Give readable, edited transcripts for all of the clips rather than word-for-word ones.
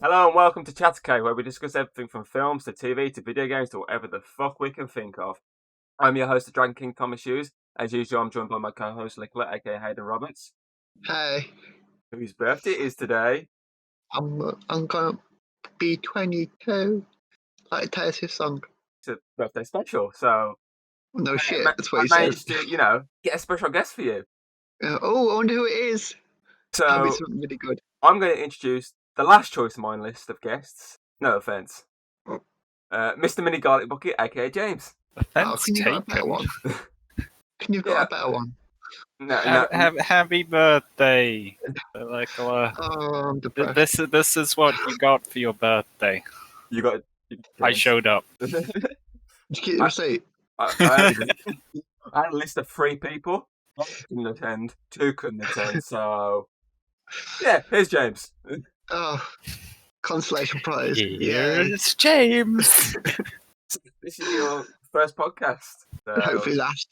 Hello and welcome to Chattercade, where we discuss everything from films to TV to video games to whatever the fuck we can think of. I'm your host, the Dragon King Thomas Hughes. As usual, I'm joined by my co-host, Nicola, aka Hayden Roberts. Hey, Whose birthday is today. I'm gonna be 22. Like Taylor Swift song. It's a birthday special, so No shit, that's what I he said. managed to, get a special guest for you. I wonder who it is. That'll be So something really good. I'm going to introduce the last choice of my list of guests. No offense, Oh. Mr. Minigarlicbucket, aka James. Offense Can you got a better taken. one? Can you got a better one? No, Happy birthday, Nicola. Oh, I'm depressed. This is what you got for your birthday. you got. I showed up. Did you get the receipt? I had a list of 3 people. 1 couldn't attend, 2 couldn't attend. So, yeah, here's James. Oh, consolation prize. Here's James. This is your first podcast. So. Hopefully last.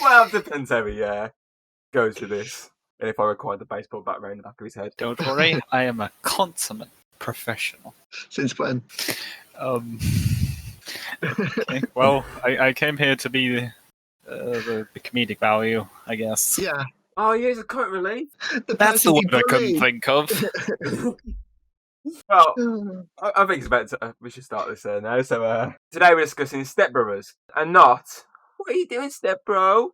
Well, it depends every year. Goes with this. And if I require the baseball bat around the back of his head. Don't worry, I am a consummate professional. Since when? Okay, well, I came here to be the comedic value, I guess. Yeah. Oh, yeah, it's a comic relief. That's the word I couldn't think of. Well, I think it's about we should start this now. So, today we're discussing Step Brothers and not, what are you doing, Step Bro?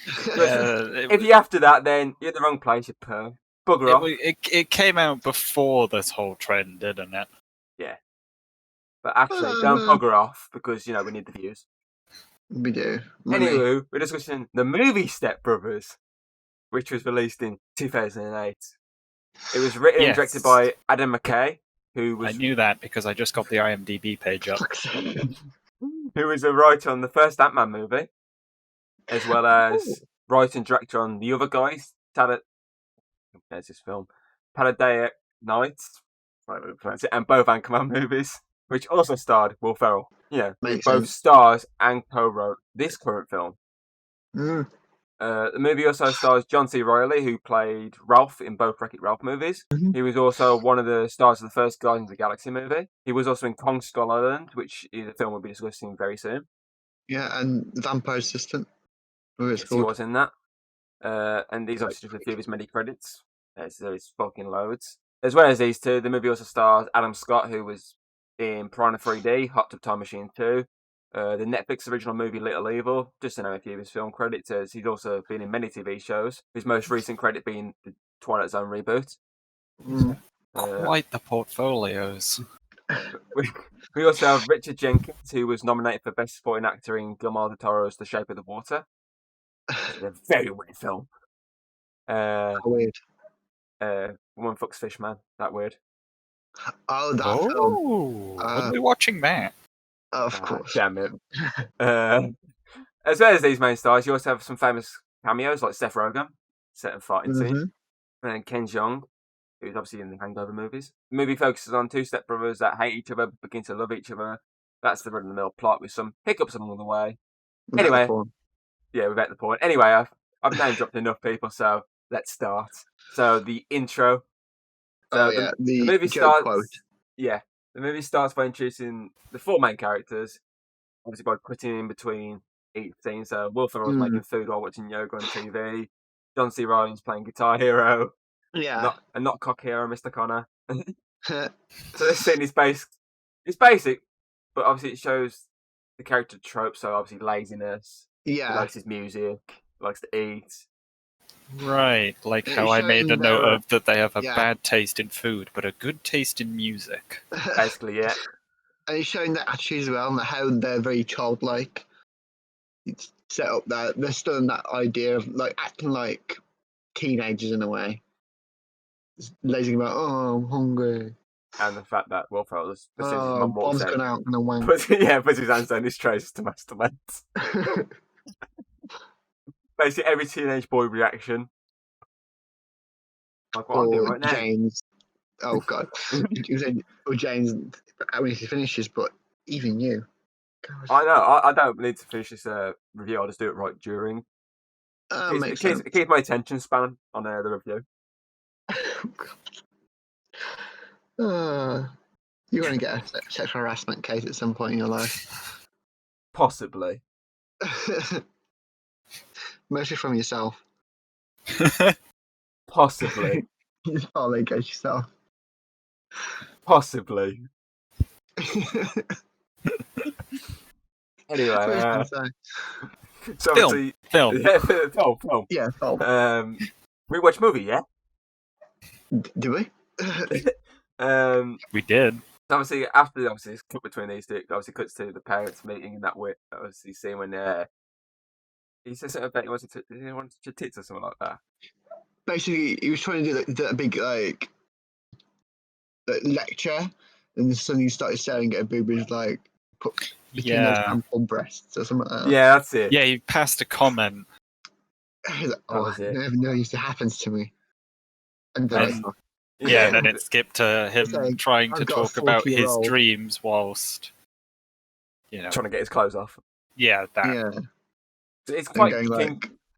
If you're after that, then you're in the wrong place, you perv. Bugger off. It came out before this whole trend, didn't it? Yeah. But actually, don't bugger off because, we need the views. We do. Money. Anywho, we're discussing the movie Step Brothers, which was released in 2008. It was written and directed by Adam McKay, who was... I knew that because I just got the IMDb page up. who was a writer on the first Ant-Man movie, as well as writer and director on the other guys, there's this film, Talladega Nights, and both Anchorman movies, which also starred Will Ferrell. Yeah, Makes both sense. stars and co-wrote this current film. Mm. The movie also stars John C. Reilly, who played Ralph in both Wreck-It Ralph movies. Mhm. He was also one of the stars of the first Guardians of the Galaxy movie. He was also in Kong Skull Island, which is a film we'll be discussing very soon. Yeah, and Vampire Assistant. Who it's Yes, he called. was in that. And these obviously just a few of his many credits. There's fucking loads. As well as these two, the movie also stars Adam Scott, who was in Piranha 3D, Hot Tub Time Machine 2, the Netflix original movie Little Evil, just to name a few of his film credits, as he's also been in many TV shows, his most recent credit being the Twilight Zone reboot. Mm. Quite the portfolios. We also have Richard Jenkins, who was nominated for Best Supporting Actor in Guillermo del Toro's The Shape of the Water. It's a very weird film. Weird. Woman Fucks Fish Man, that weird. Oh, that film. We'll be watching that. Of course. Damn it. As well as these main stars, you also have some famous cameos like Seth Rogen, set and fighting scene, and Ken Jeong, who's obviously in the Hangover movies. The movie focuses on 2 stepbrothers that hate each other but begin to love each other. That's the run-of-the-mill plot with some hiccups along the way. Anyway, yeah, we've at the point. Anyway, I've name dropped enough people, so let's start. So the intro. So the movie joke starts. quote. Yeah, the movie starts by introducing the 4 main characters, obviously by cutting in between each scene. So Will Ferrell's making food while watching yoga on TV. John C. Reilly's playing Guitar Hero. Yeah. Not Cock Hero, Mr. Connor. So this scene is basic, but obviously it shows the character tropes. So obviously laziness. Yeah. He likes his music. Likes to eat. Right, like how I made a note of that they have a bad taste in food, but a good taste in music. Basically, yeah. And he's showing that attitude as well, and how they're very childlike. It's set up that they're still in that idea of like acting like teenagers in a way. Just lazing about, oh, I'm hungry. And the fact that Will Ferrell as soon as his mum walks Bob's out, gone out and a wank. puts his hands down his trousers to masturbate. Basically, every teenage boy reaction. Like what I'm doing right now. James. Oh, God. You said, James, when he finishes, but even you. Gosh. I know. I don't need to finish this review. I'll just do it right during. It keeps my attention span on the review. You're going to get a sexual harassment case at some point in your life. Possibly. Mostly from yourself. Possibly. Oh, there goes yourself. Possibly. Anyway, so Film. Yeah, film. Yeah, film. We watch movie, yeah? Do we? We did. Obviously, after it's cut between these two, obviously cuts to the parents meeting in that way. Obviously, seeing when he says something about he wanted to tits or something like that. Basically, he was trying to do that big lecture, and suddenly he started staring at a boob and like put between those ample breasts or something like that. Yeah, that's it. Yeah, he passed a comment. Like, I never know this happens to me. And then and then it skipped to him trying to talk about his dreams whilst, trying to get his clothes off. Yeah, that. Yeah. So it's quite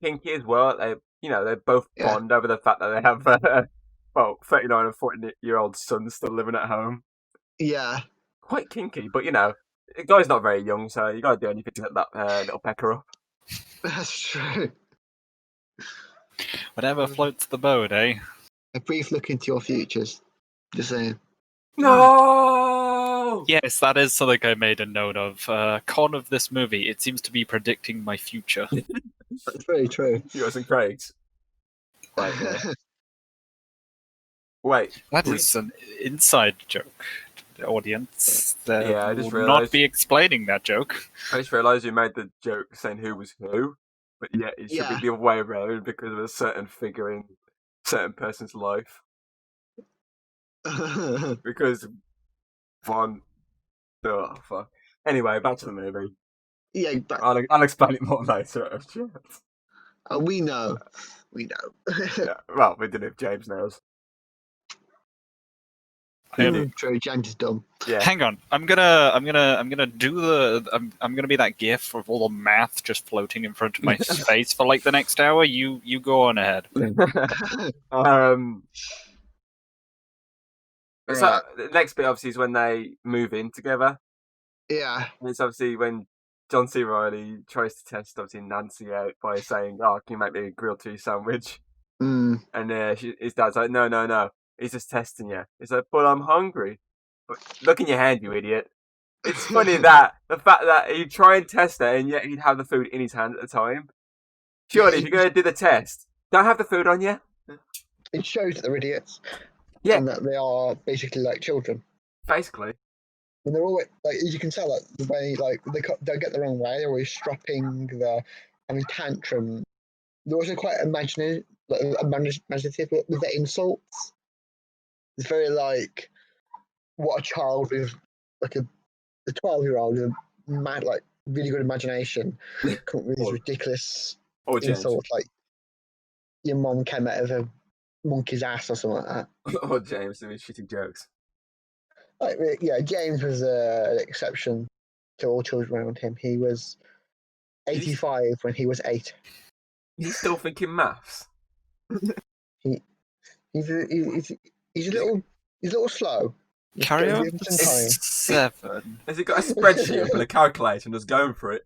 kinky as well. They both bond over the fact that they have 39 and 40-year-old sons still living at home. Yeah. Quite kinky, but the guy's not very young, so you got to do anything to get that little pecker up. That's true. Whatever floats the boat, eh? A brief look into your futures. Just saying. No! Yes, that is something I made a note of. Con of this movie, it seems to be predicting my future. That's very true. Yours and Craig's. Right, yeah. Wait. That is an inside joke, the audience. I just will realised. not be explaining that joke. I just realised you made the joke saying who was who, but yeah, it should be the other way around because of a certain figure in a certain person's life. Because Von. Oh, fuck. Anyway, back to the movie. Yeah, I'll explain it more later. We know. Yeah, well, we did it if James knows. True, James is dumb. Yeah. Hang on, I'm gonna do I'm gonna be that gif of all the math just floating in front of my face for like the next hour. You go on ahead. So the next bit obviously is when they move in together. Yeah. And it's obviously when John C. Reilly tries to test obviously Nancy out by saying, "Oh, can you make me a grilled cheese sandwich?" Mm. And his dad's like, "No, he's just testing you." He's like, "But I'm hungry." But look in your hand, you idiot. It's funny that the fact that he'd try and test it and yet he'd have the food in his hand at the time. Surely, if you're going to do the test, don't have the food on you. It shows that they're idiots. Yeah. And that they are basically like children. Basically. And they're always, like, you can tell that the way, like, they don't get the wrong way. They're always strapping, they're having tantrum. They're also quite imaginative with their insults. It's very like what a child with, like a 12-year-old with a mad, like, really good imagination come up with these ridiculous insults. Like, your mom came out of a monkey's ass or something like that. Or James doing shitty jokes. Like, yeah, James was an exception to all children around him. He was 85 when he was 8. He's still thinking maths. He's a little slow. Carry on. 7. Has he got a spreadsheet and a calculator and just going for it?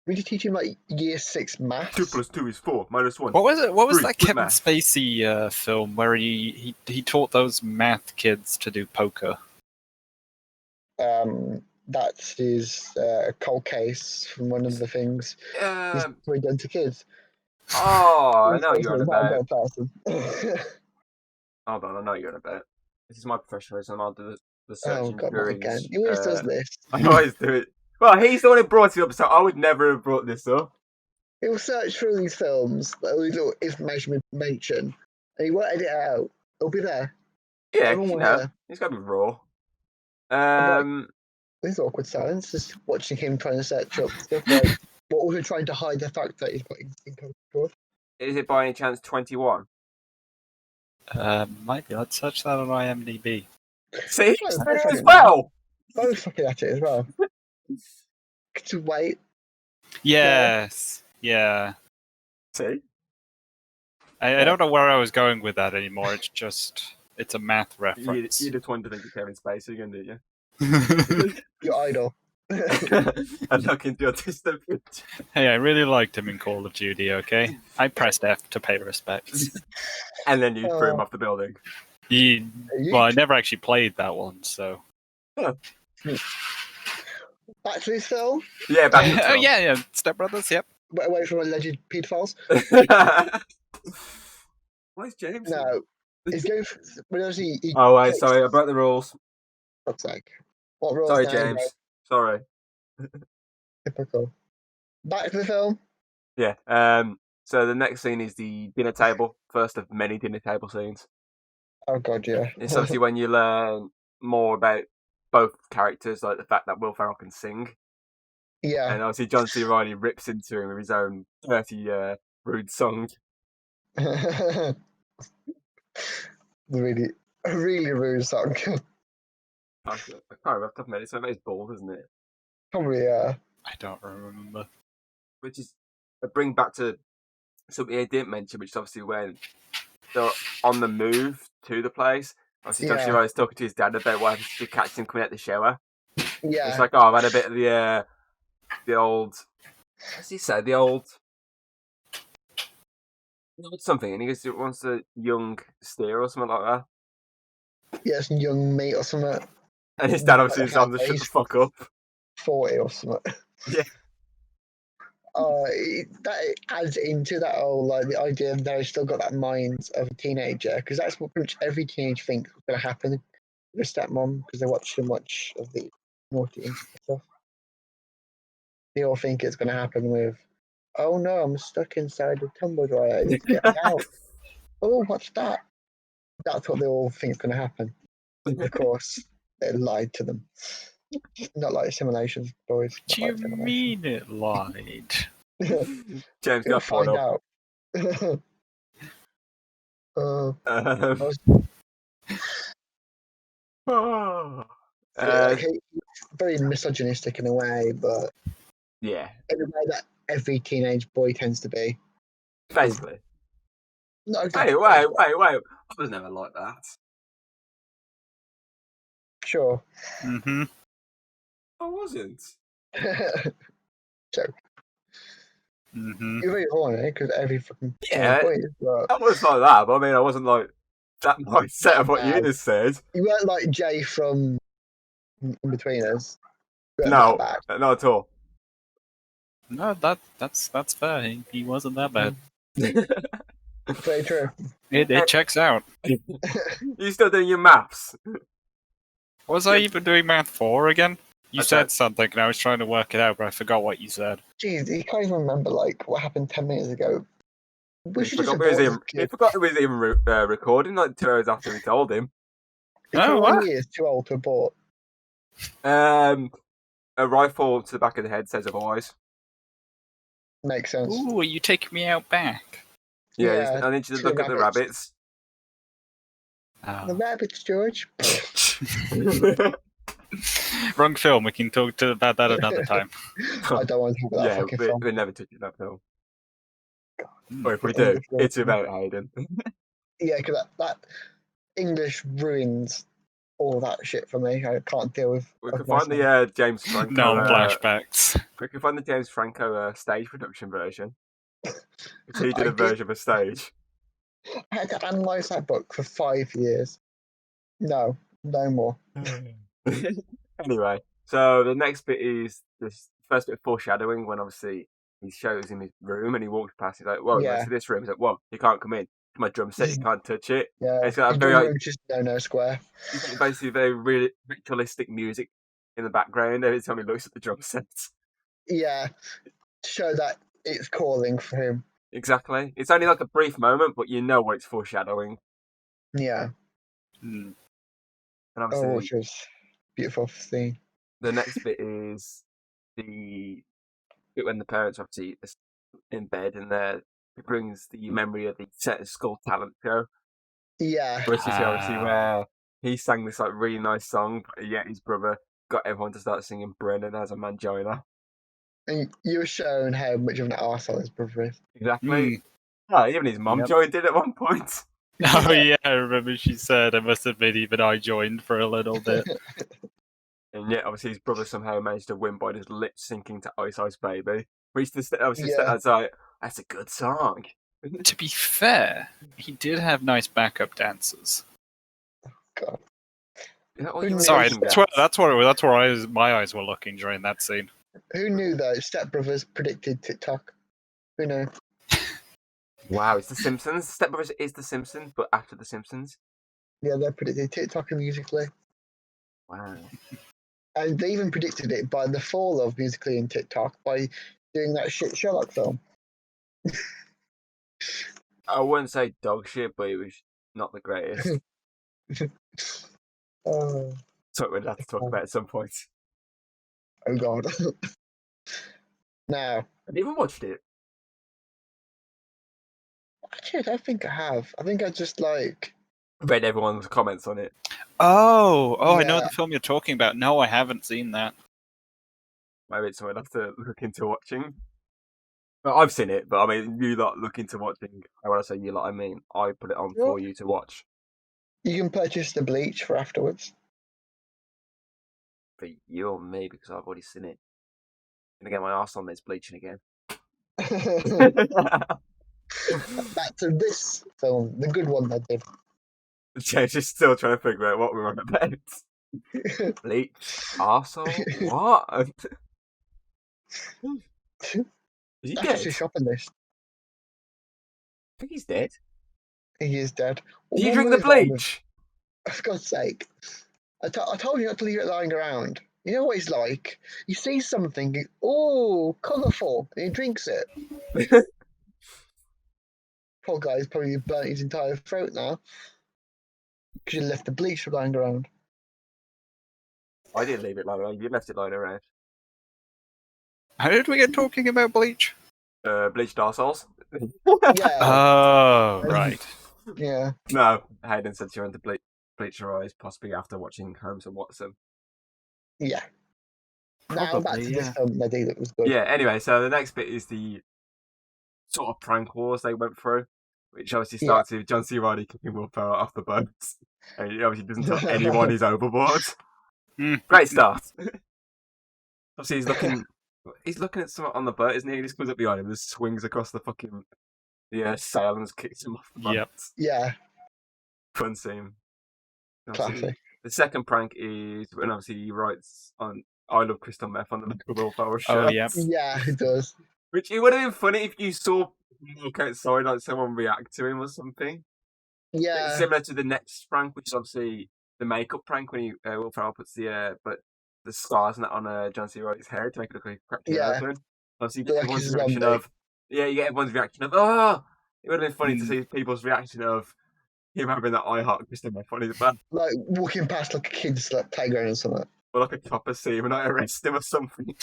We just teach him like year 6 maths. 2 + 2 is 4 - 1. What was it? What was 3, that Kevin Spacey film where he taught those math kids to do poker? That is a cold case from one of the things he's done to kids. Oh, I know what you're on about. Person. Hold on, I know what you're on about. This is my professionalism. I'll do the searching during. He always does this. I always do it. Well, he's the one who brought it up, so I would never have brought this up. He'll search through these films, all these little information, and he won't edit it out. It'll be there. Yeah, he's got to be raw. This awkward silence, just watching him trying to search up stuff, like, but also trying to hide the fact that he's putting in code. Is it by any chance 21? Might be. Let's search that on IMDb. See, as well. Both looking at it as well. To wait. Yes. Yeah. See? I don't know where I was going with that anymore. It's a math reference. You just wanted to think of Kevin Spacey again, didn't you? Your idol. And look into your distant future. Hey, I really liked him in Call of Duty, okay? I pressed F to pay respects. And then you threw him off the building. Well, I never actually played that one, so... Back to this film? Yeah, back to the Oh, film. yeah, Step Brothers, yep. Away from alleged paedophiles? Why is James? No. He's going for... Oh, wait, sorry, I broke the rules. Fuck's sake. What rules Sorry, now, James. bro? Sorry. Typical. Back to the film? Yeah, so the next scene is the dinner table. First of many dinner table scenes. Oh, God, yeah. It's obviously when you learn more about both characters, like the fact that Will Ferrell can sing. Yeah. And obviously John C. Reilly rips into him with his own dirty, rude song. really rude song. I can't remember off the top of my head. It's his balls, isn't it? Probably, yeah. I don't remember. Which is a bring back to something I didn't mention, which is obviously when they're on the move to the place. Obviously, John C. Reilly's talking to his dad about what happens if he catches him coming out the shower. Yeah. It's like, oh, I've had a bit of the old. What does he say? The old something, and he goes, wants a young steer or something like that. Yeah, some young mate or something. And his dad obviously is on to shut the fuck up. 40 or something. Yeah. That adds into that whole the idea that he's still got that mind of a teenager, because that's what pretty much every teenager thinks is going to happen with stepmom, because they watch so much of the naughty stuff. They all think it's going to happen with, oh no, I'm stuck inside the tumble dryer. I need to get out. Oh, what's that? That's what they all think is going to happen. Of course, they lied to them. Not like simulations, boys. What do you mean it lied? James, You'll go find out. Very misogynistic in a way, but yeah, in a way that every teenage boy tends to be. Basically. No, exactly. Wait. I was never like that. Sure. Mm-hmm. I wasn't. Joke. Mm-hmm. You're very horny because every fucking boy is. But I was like that, but I mean, I wasn't like that mindset of what you just said. You weren't like Jay from In Between Us. No, not at all. No, that's fair. He wasn't that bad. Very true. It checks out. You still doing your maths? Was I even doing math 4 again? You Okay. said something and I was trying to work it out, but I forgot what you said. Jeez, you can't even remember what happened 10 minutes ago. We should He forgot he was even recording 2 hours after we told him. What? He is too old to abort. A rifle to the back of the head says otherwise. Makes sense. Ooh, are you taking me out back? Yeah, I need you to look at the rabbits. Oh. The rabbits, George. Wrong film. We can talk about that another time. I don't want to talk about that fucking film. We're never touching that film. Or if we do, it's about Hayden. Yeah, because that English ruins all that shit for me. I can't deal with. We can find the James Franco. No flashbacks. We can find the James Franco stage production version. Because he did a version of a stage. I had to analyse that book for 5 years. No more. Anyway, so the next bit is this first bit of foreshadowing when obviously he shows him his room and he walks past. He's like, "Whoa, you see this room?" He's like, "Whoa, you can't come in. My drum set, you can't touch it." Yeah, it's got a very just no square. It's got basically very really ritualistic music in the background every time he looks at the drum set. Yeah, to show that it's calling for him. Exactly. It's only like a brief moment, but you know what it's foreshadowing. Yeah. And obviously, which was beautiful scene. The next bit is the bit when the parents are obviously in bed and it brings the memory of the Set Skull talent show. Yeah. Which is obviously where he sang this really nice song, but yet his brother got everyone to start singing Brennan as a mangina. And you were shown how much of an arsehole his brother is. Exactly. Oh, even his mum joined in at one point. Oh yeah, I remember she said, I must admit even I joined for a little bit. And yet, obviously, his brother somehow managed to win by just lip syncing to Ice Ice Baby. Which, obviously, that's like, that's a good song. To be fair, he did have nice backup dancers. God. Sorry, that's where my eyes were looking during that scene. Who knew that Step Brothers predicted TikTok? Who knew? Wow, it's The Simpsons. Step Brothers is The Simpsons, but after The Simpsons. Yeah, they predicted TikTok and Musically. Wow. And they even predicted it by the fall of Musically and TikTok by doing that shit Sherlock film. I wouldn't say dog shit, but it was not the greatest. So we'd have to talk about at some point. Oh god. Now. Have you even watched it? Actually, I don't think I have. I think I just read everyone's comments on it. Oh, yeah. I know the film you're talking about. No, I haven't seen that. Maybe it's something I'd have to look into watching. Well, I've seen it, but I mean, you lot look into watching. When I say you lot, I mean I put it on for you to watch. You can purchase the bleach for afterwards. For you or me, because I've already seen it. I'm gonna get my arse on this bleaching again. Back to this film, the good one I did. James still trying to figure out what we're on about. Bleach, arsehole, what? Is he dead? That's a shopping list. I think he's dead. He is dead. Do you drink the bleach? For God's sake. I told you not to leave it lying around. You know what he's like? He sees something, oh, colourful, and he drinks it. Poor guy's probably burnt his entire throat now. Because you left the bleach lying around. I didn't leave it lying around. You left it lying around. How did we get talking about bleach? Bleached arseholes. Yeah. Oh, right. Yeah. No, Hayden said she wanted to bleach her eyes, possibly after watching Holmes and Watson. Yeah. Probably, now back to this film, I think it was good. Yeah, anyway, so the next bit is the sort of prank wars they went through, which obviously starts with John C. Reilly kicking Will Ferrell off the boat. And he obviously doesn't tell anyone he's overboard. Great start. Obviously, he's looking at something on the boat, isn't he? He just comes up behind him and swings across the fucking sail and kicks him off the boat. Yep. Yeah. Fun scene. Classic. The second prank is when obviously he writes on I Love Crystal Meth on the back of Will Ferrell's shirt. Oh, yeah. Yeah, it does. Which it would have been funny if you saw him walk outside, like someone react to him or something. Yeah. It's similar to the next prank, which is obviously the makeup prank when Will Ferrell puts the scars and that on John C. Reilly's hair to make it look like a cracked hairpin. Obviously, you get everyone's reaction of oh! It would have been funny to see people's reaction of him having that I Heart Crystal Meth on his back. Like walking past like a kid's playground or something. Or like a copper see him and I arrest him or something.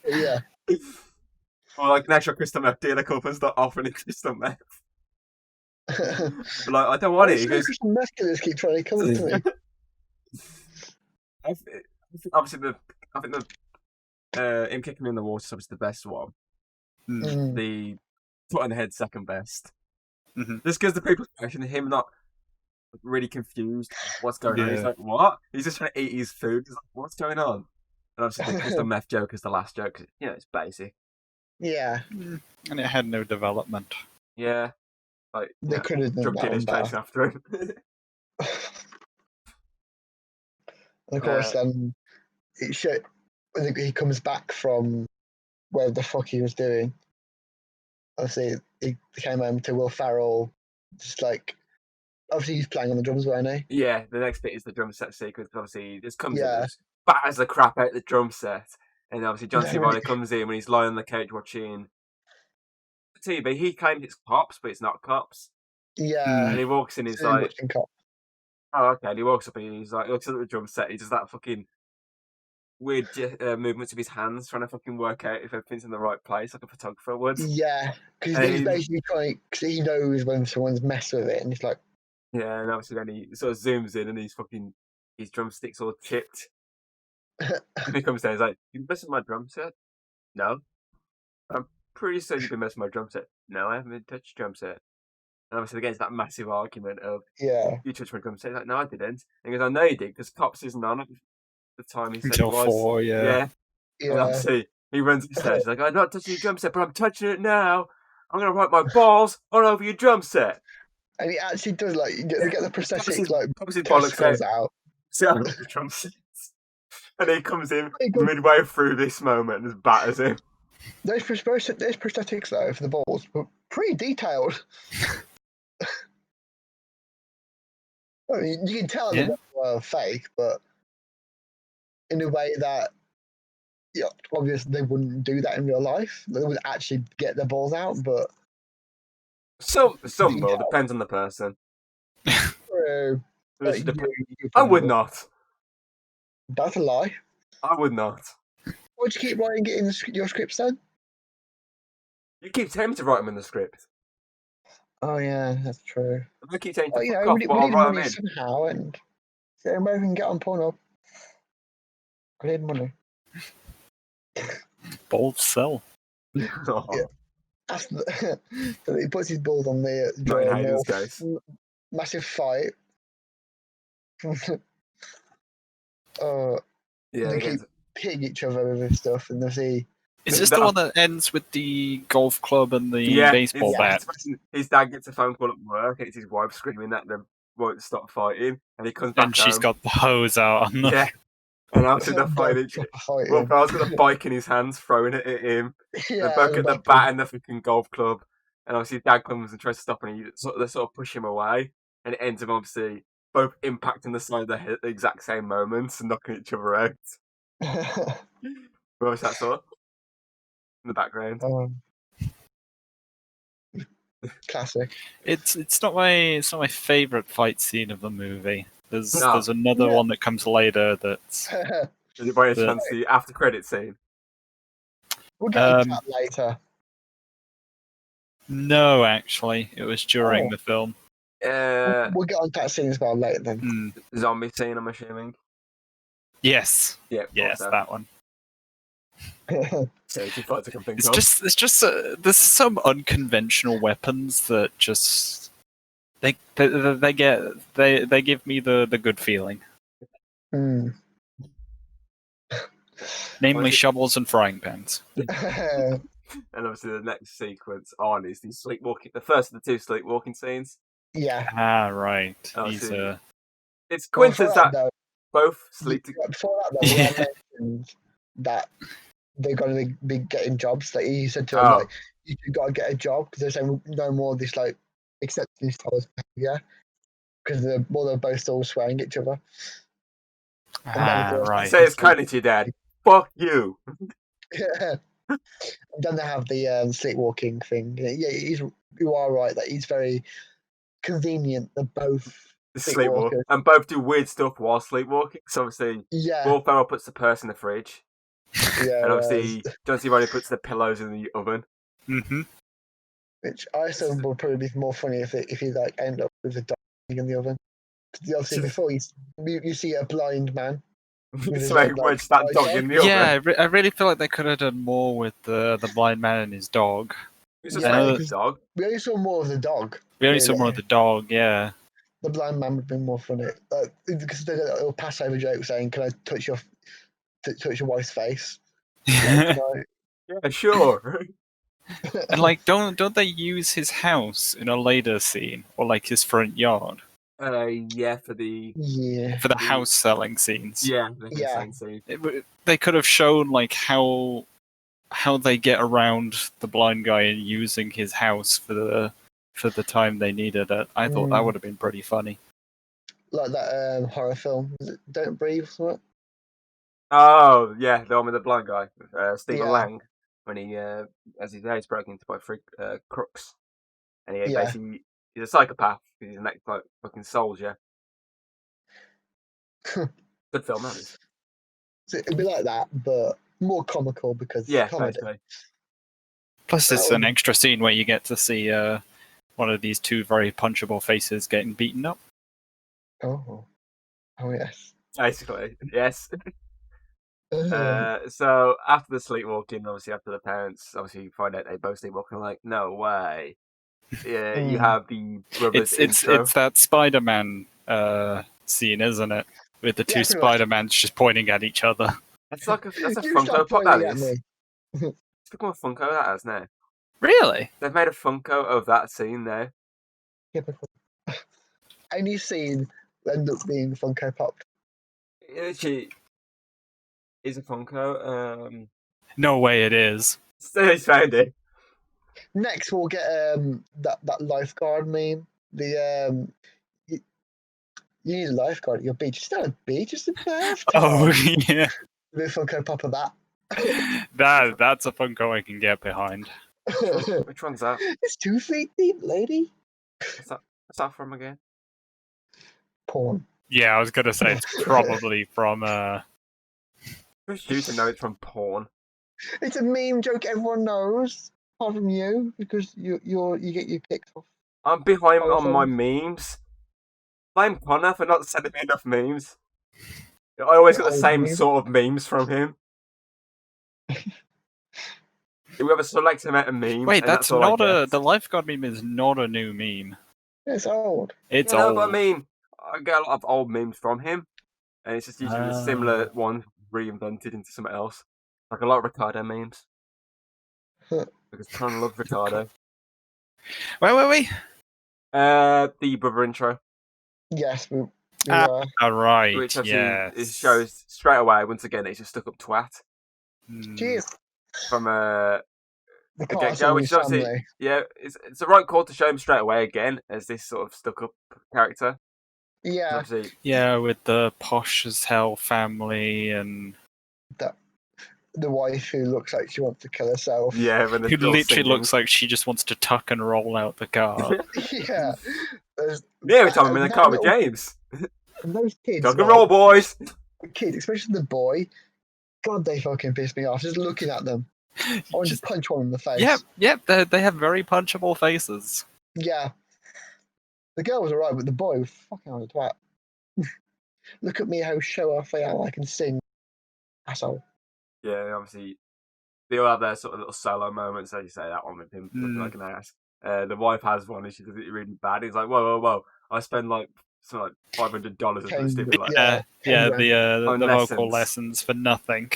Yeah. Or like an actual crystal meth dealer come up and start offering crystal meth. But like, I don't want it. Crystal meth killers keep trying to come to me. Obviously, I think him kicking me in the water is obviously the best one. The foot on the head second best. Just because the people's reaction to him not really confused what's going on. He's like, what? He's just trying to eat his food. He's like, what's going on? And obviously the crystal meth joke is the last joke. It's basic. Yeah. And it had no development. Yeah. Like, they could have done that chasing after him. And of course, when he comes back from where the fuck he was doing, obviously he came home to Will Ferrell, just like, obviously he's playing on the drums, weren't he? Yeah, the next bit is the drum set sequence. Obviously, he just comes in and just batters the crap out the drum set. And obviously John C. Reilly comes in when he's lying on the couch watching TV. He claims it's cops, but it's not cops. Yeah. And he walks in, he's like, oh, okay. And he walks up and he's like, looks at the drum set. He does that fucking weird movements with his hands, trying to fucking work out if everything's in the right place, like a photographer would. Yeah, because he's basically trying, because he knows when someone's messed with it, and he's like, yeah, and obviously then he sort of zooms in and his drumsticks all chipped. And he comes down, he's like, you messing with my drum set? No. I'm pretty sure you've been messing with my drum set. no, I haven't touched a drum set. And obviously, against that massive argument of, Yeah. you touched my drum set. He's like, no, I didn't. And he goes, I know you did, because Cops isn't on at the time he said Until it was. 4, yeah. And obviously, he runs upstairs. He's like, I'm not touching your drum set, but I'm touching it now. I'm going to wipe my balls all over your drum set. And he actually does, like, they get the prosthetic, like, Pops his testicles bollocks out. Sit on the drum set. And he comes in midway through this moment and just batters him. Those prosthetics, though, for the balls were pretty detailed. I mean, you can tell they were fake, but in a way that, obviously they wouldn't do that in real life. They would actually get their balls out, but Some will, depends on the person. True. I would not. That's a lie. I would not. Why'd you keep writing it in your scripts then? You keep telling me to write them in the script. Oh yeah, that's true. I keep saying to we need I'll write money them in. somehow, and so everybody can get on Pornhub. I need money. Balls sell. Oh. Yeah. So he puts his balls on the Not in Hayden's case. Massive fight. They keep hitting each other with stuff, and they see. Is this the one that ends with the golf club and the baseball bat? His dad gets a phone call at work, and it's his wife screaming at them, won't stop fighting, and he comes back and she's got the hose out on them. Yeah. And after they're fighting, Will Ferrell's got a bike in his hands, throwing it at him. They're both at the bat and the freaking golf club. And obviously, Dad comes and tries to stop him, and they sort of push him away. And it ends up, obviously, both impacting the side of their head at the exact same moments and knocking each other out. Where was that sort of? In the background. Classic. It's not my favourite fight scene of the movie. There's another one that comes later that's. Is it by any chance the after credit scene? We'll get into that later. No, actually, it was during the film. We'll get on that scene as well later then. Zombie scene, I'm assuming. Yes. Yeah. Yes, that one. It's just there's some unconventional weapons that just they give me the good feeling. Namely, shovels and frying pans. And obviously, the next sequence on is the sleepwalking. The first of the two sleepwalking scenes. Yeah. Ah, right. It's coincidence that both sleep together. Before that, though, we mentioned that they're going to be getting jobs. Like he said to him, like, you got to get a job because they're saying no more of this, like, accepting this type of behavior because they're both still swearing at each other. Right. Say it's kind to your dad. Fuck you. Yeah. And then they have the sleepwalking thing. Yeah, you are right that he's very convenient. They're both sleepwalkers. And both do weird stuff while sleepwalking. So obviously, Will Ferrell puts the purse in the fridge. Yeah, and obviously, John C. Reilly puts the pillows in the oven. Mm-hmm. Which I assume would probably be more funny if he like end up with a dog in the oven. Because obviously, before you see a blind man. So that dog in the oven. Yeah, I really feel like they could have done more with the blind man and his dog. Dog. We only saw more of the dog. We only saw more of the dog, yeah. The blind man would have been more funny. Because they did a little passover joke saying, "Can I touch your wife's face?" Yeah, sure. And like, don't they use his house in a later scene or like his front yard? For the house selling scenes. Yeah. They could have shown like how they get around the blind guy and using his house for the time they needed it. I thought that would have been pretty funny. Like that horror film, Don't Breathe, what? Oh yeah, the one with the blind guy, Stephen Lang, when he as his hair is broken into by three crooks, and he basically he's a psychopath. He's an fucking soldier. Good film, that is. So it'd be like that, but more comical because comedy. Basically. Plus, it's an extra scene where you get to see one of these two very punchable faces getting beaten up. Oh yes. Basically, yes. So after the sleepwalking, obviously after the parents obviously find out they both sleepwalking, like, no way. Yeah, you have the brothers intro. It's that Spider-Man scene, isn't it? With the two Spider-Mans just pointing at each other. That's a You Funko stop Pop, that pointing at is. me. It's become a Funko, that has now. Really? They've made a Funko of that scene now. Any scene end up being Funko Popped. It actually is a Funko. No way it is. He's found it. Next, we'll get that lifeguard meme. The you need a lifeguard at your beach. It's not a beach, it's a bathtub. Oh yeah. The Funko Pop of that. That's a Funko I can get behind. Which one's that? It's 2 feet deep, lady. What's that from again? Porn. Yeah, I was gonna say it's probably from Who's you to know it's from porn? It's a meme joke everyone knows, apart from you, because you get your kicks off. I'm behind on my memes. Blame Connor for not sending me enough memes. I always get the same sort of memes from him. We have a select amount of memes. Wait, that's not the lifeguard meme is not a new meme. It's old. It's old. But I mean, I get a lot of old memes from him, and it's just usually a similar one reinvented into something else. Like a lot of Ricardo memes. Because Connor loves Ricardo. Wait. The brother intro. Yes, we are. Right, which it shows straight away, once again, he's a stuck-up twat. Cheers. From the get-go, which obviously, yeah, it's the right call to show him straight away again as this sort of stuck-up character. Yeah. Yeah, with the posh as hell family and the wife who looks like she wants to kill herself. Yeah, who literally looks like she just wants to tuck and roll out the car. Yeah. Every time I'm in the car with James. And those kids. Tuck and roll, boys. The kid, especially the boy. God, they fucking piss me off just looking at them. I want to punch one in the face. Yep, they have very punchable faces. Yeah. The girl was alright, but the boy was fucking on the twat. Look at me, how show off I am. I can sing. Asshole. Yeah, obviously, they all have their sort of little solo moments, as you say, that one with him looking like an ass. The wife has one, and she does it really bad. He's like, whoa. I spend like $500 or something like that. The vocal lessons for nothing.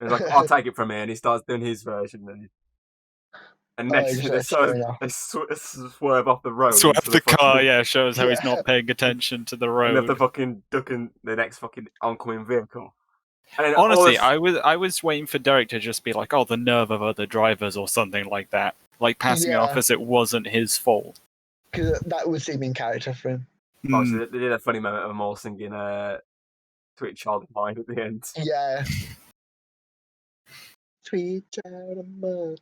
He's like, I'll take it from here, and he starts doing his version. And next thing they swerve off the road. Swerve the car, shows how he's not paying attention to the road. And have to fucking ducking the next fucking oncoming vehicle. And honestly, I was waiting for Derek to just be like, oh, the nerve of other drivers or something like that. Like passing it off as it wasn't his fault. Because that would seem in character for him. Obviously, they did a funny moment of them all singing Sweet Child of Mine at the end. Yeah. Sweet Child of Mine.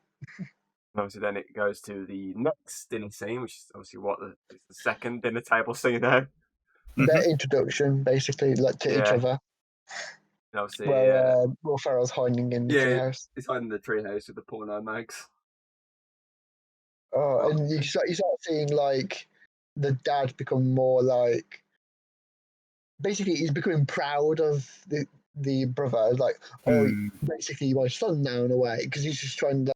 Obviously, then it goes to the next dinner scene, which is obviously the second dinner table scene now. Their introduction, basically, to each other. And obviously, where Will Ferrell's hiding in the treehouse. He's hiding in the treehouse with the porno mags. Oh, and you start seeing like the dad become more like. Basically, he's becoming proud of the brother. Like, basically, my son now in a way, because he's just trying to.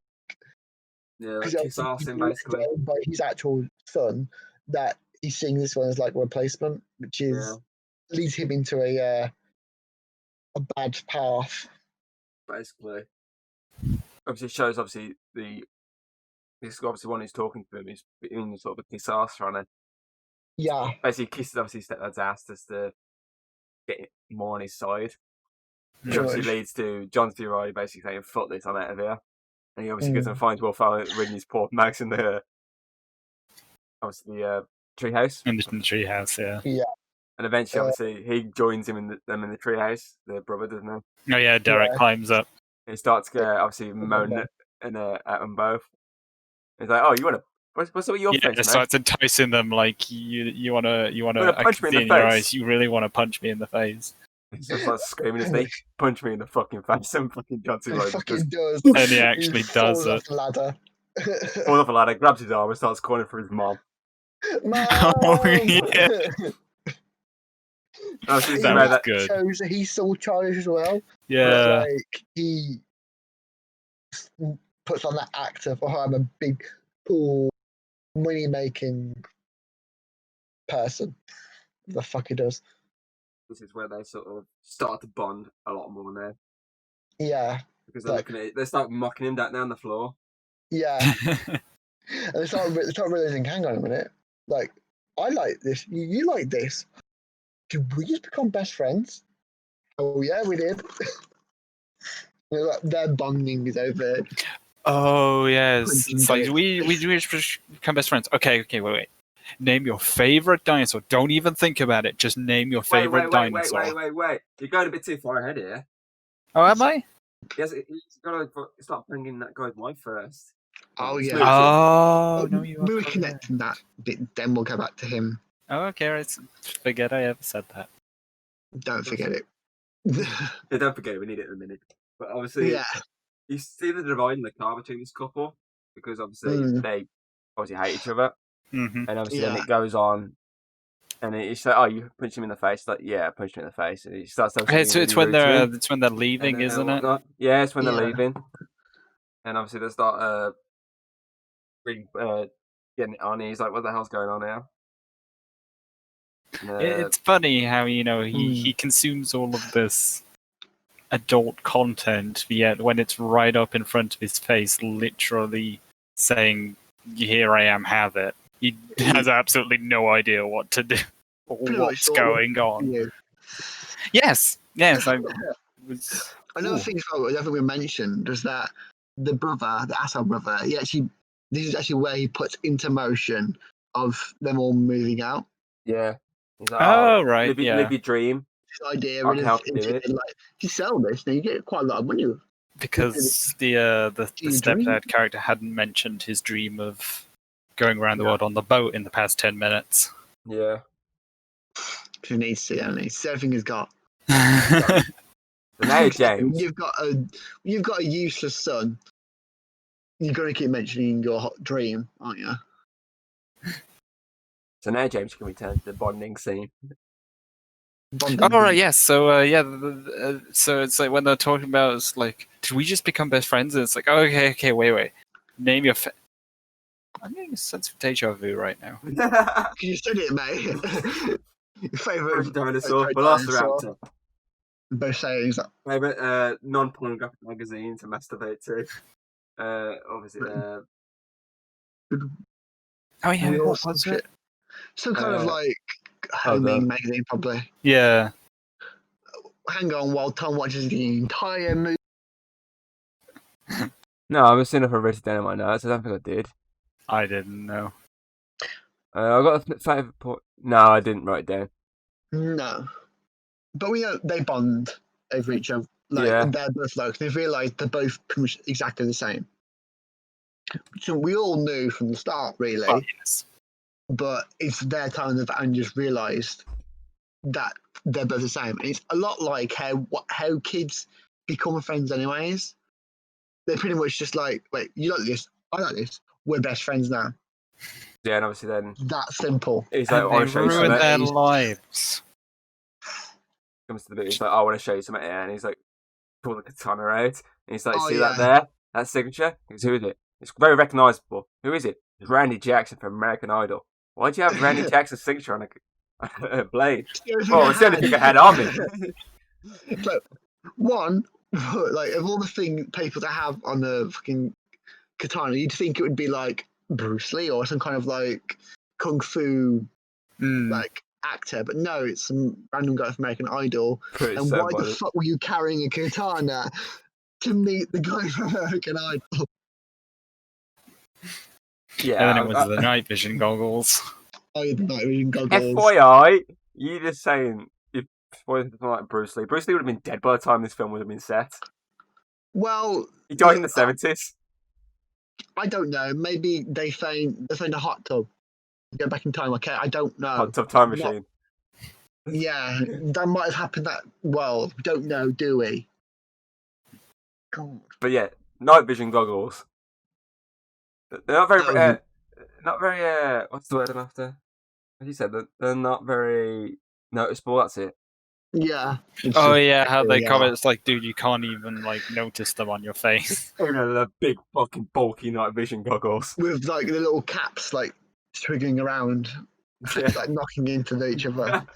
Kiss ass him basically. By his actual son, that he's seeing this one as like a replacement, which is leads him into a bad path. Basically, obviously, it shows this obviously one who's talking to him is in sort of a kiss ass trying to. Yeah. Basically, kisses obviously stepdad's ass just to get more on his side. Which obviously leads to John C. Reilly basically saying, "Fuck this, I'm out of here." And he obviously goes and finds Will Ferrell reading his poor mags in the treehouse. In the treehouse, yeah. Yeah. And eventually, obviously, he joins him in the treehouse. The brother, doesn't he? Oh yeah, Derek climbs up. And he starts obviously moaning at them both. He's like, "Oh, you want to? What's up with your face, man?" Starts enticing them like you want to punch me in the face. Your eyes. You really want to punch me in the face. He's just like screaming his name, punch me in the fucking face, and fucking John C. Reilly does. And he actually does it. Falls off the ladder, grabs his arm, and starts calling for his mom. Mom! Oh, yeah. Oh, so That was good. Shows that he's still childish as well. Yeah. Like he puts on that act of, I'm a big, cool, money-making person. The fuck he does. This is where they sort of start to bond a lot more now. Yeah. Because they're looking at it, they start mocking him down the floor. Yeah. And they start realizing, hang on a minute, like, I like this, you like this. Did we just become best friends? Oh yeah, we did. Their bonding is over. Oh yes, it's like we just become best friends. Okay, wait. Name your favorite dinosaur. Don't even think about it. Just name your favorite dinosaur. Wait. You're going a bit too far ahead here. Oh, am I? Yes, he's got to start banging that guy's wife first. Oh yeah. Oh no, you are we're correct. connecting that bit. Then we'll go back to him. Oh, okay. Right. Forget I ever said that. Don't forget it. Yeah, don't forget it. We need it in a minute. But obviously, yeah. You see the divide in the car between this couple because obviously they obviously hate each other, and obviously then it goes on, and it's like, oh, you punch him in the face, like yeah, I punched him in the face, and he starts. It's when they're leaving, isn't it? Yeah, it's when they're leaving, and obviously they start getting it on. And he's like, what the hell's going on now? It's funny how he consumes all of this adult content, yet when it's right up in front of his face, literally saying, "Here I am, have it." He has absolutely no idea what to do or what's going on. Yes. Another thing I think we mentioned was that the asshole brother, this is actually where he puts into motion of them all moving out. Yeah. He's like, right. Live your dream. This idea I can help you do it. Like, if you sell this, then you get quite a lot of money. Because the stepdad character hadn't mentioned his dream of going around the world on the boat in the past 10 minutes. Yeah. Who needs to? Only everything he's got. So now, James, you've got a useless son. You're going to keep mentioning your hot dream, aren't you? So now, James, can we turn to the bonding scene? Oh, right, yes. So, so it's like when they're talking about, it's like, did we just become best friends? And it's like, oh, okay, wait. Name your. I'm getting a sense of deja vu right now. You said it, mate. Favorite dinosaur, Velociraptor. Both sayings. Favorite non-pornographic magazine to masturbate to. Obviously. Oh yeah, what was it? Some kind of like homing magazine, probably. Yeah. Hang on while Tom watches the entire movie. No, I haven't seen if I wrote it down in my notes. I don't think I did. I didn't know. I got a favourite point. No, I didn't write it down. No. But we know they bond over each other. Like, they're both like, they realise they're both pretty much exactly the same. So we all knew from the start, really. Oh, yes. But it's their time that and just realised that they're both the same. And it's a lot like how kids become friends anyways. They're pretty much just like, wait, you like this, I like this, we're best friends now. Yeah, and obviously then... That simple. He's like, I want to show you ruin something. Their lives. Comes to the bit, he's like, I want to show you something here. And he's like, pull the katana out. And he's like, see that there? That signature? He goes, who is it? It's very recognisable. Who is it? It's Randy Jackson from American Idol. Why'd you have Randy Jackson's signature on a blade? Oh, it's the only thing I had on me. But one, like, of all the people that have on the fucking katana, you'd think it would be like Bruce Lee or some kind of like kung fu like actor, but no, it's some random guy from American Idol. And why the fuck were you carrying a katana to meet the guy from American Idol? Yeah, and then it was the night vision goggles. Oh, the night vision goggles. FYI, you just saying if something like Bruce Lee. Bruce Lee would have been dead by the time this film would have been set. Well, he died in the 70s. I don't know. Maybe they found a hot tub. Go back in time. Okay, I don't know. Hot tub time machine. Yeah, that might have happened. We don't know, do we? God. But yeah, night vision goggles. They're not very, what's the word I'm after? As you said, they're not very noticeable, that's it. Yeah. Oh yeah, how they comment. It's like, dude, you can't even like notice them on your face. You know, the big fucking bulky night vision goggles. With like the little caps like swigging around, Yeah. like knocking into each other.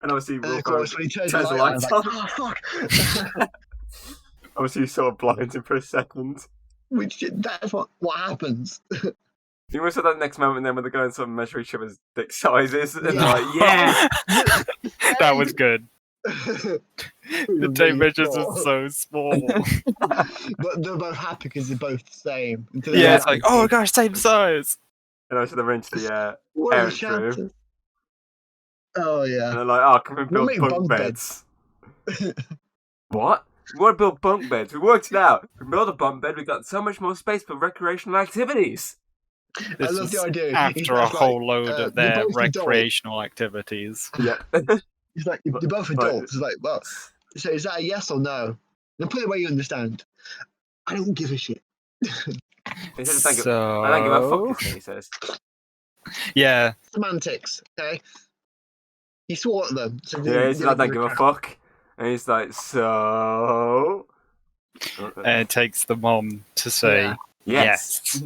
And obviously, And of course, when he turns the the light on, lights like, on. oh fuck! Obviously, you sort of blinds him for a second. Which that's what happens. You must have that next moment then when they go and sort of measure each other's dick sizes, and Yeah. they're like, yeah! That was good. The tape measures are so small. But they're both happy because they're both the same. Yeah, it's like, oh gosh, same size. And also they're into the what are the parents' room. chances? Oh yeah. And they're like, oh, can we We'll build make bunk bunk beds? What? We want to build bunk beds. We worked it out. We build a bunk bed, we've got so much more space for recreational activities. I love the idea. After a whole load of they're their both recreational activities. Yeah. He's like, they're both adults. It's like, well, so is that a yes or no? Then put it where you understand. I don't give a shit. I don't give a fuck, he says. Yeah. Semantics, okay? He swore at them. So Yeah, he's like, I don't give a fuck. And he's like, so... And it takes the mom to say yes.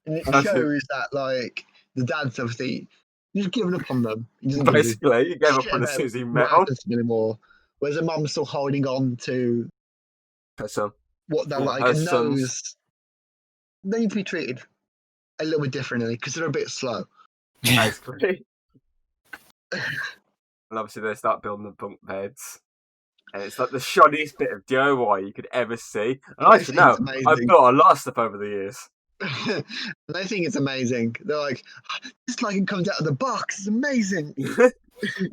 And it shows that, like, the dad's obviously he's given up on them. He doesn't Basically, he gave up on as soon as he met them. Anymore. Whereas the mum's still holding on to Her son. what they're like and knows they need to be treated a little bit differently because they're a bit slow. Basically. And obviously they start building the bunk beds. And it's like the shoddiest bit of DIY you could ever see. And I should know, I've built a lot of stuff over the years. And I think it's amazing. They're like, it's like it comes out of the box. It's amazing.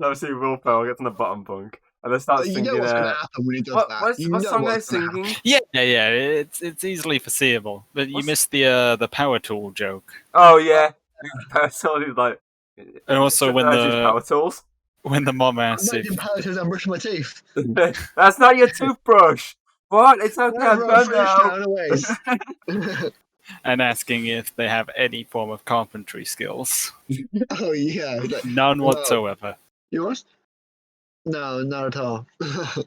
Obviously, Will Ferrell gets on the bottom bunk, and they start singing. You know what's going to happen when he does that. What song they're singing? Yeah. It's easily foreseeable. But you missed the power tool joke. Oh yeah, personally, like. And also when power tools. When the mom asks if power tools, I'm brushing my teeth. That's not your toothbrush. What? It's okay. I'm done now. And asking if they have any form of carpentry skills. Oh yeah, like, none whatsoever. Yours? No, not at all.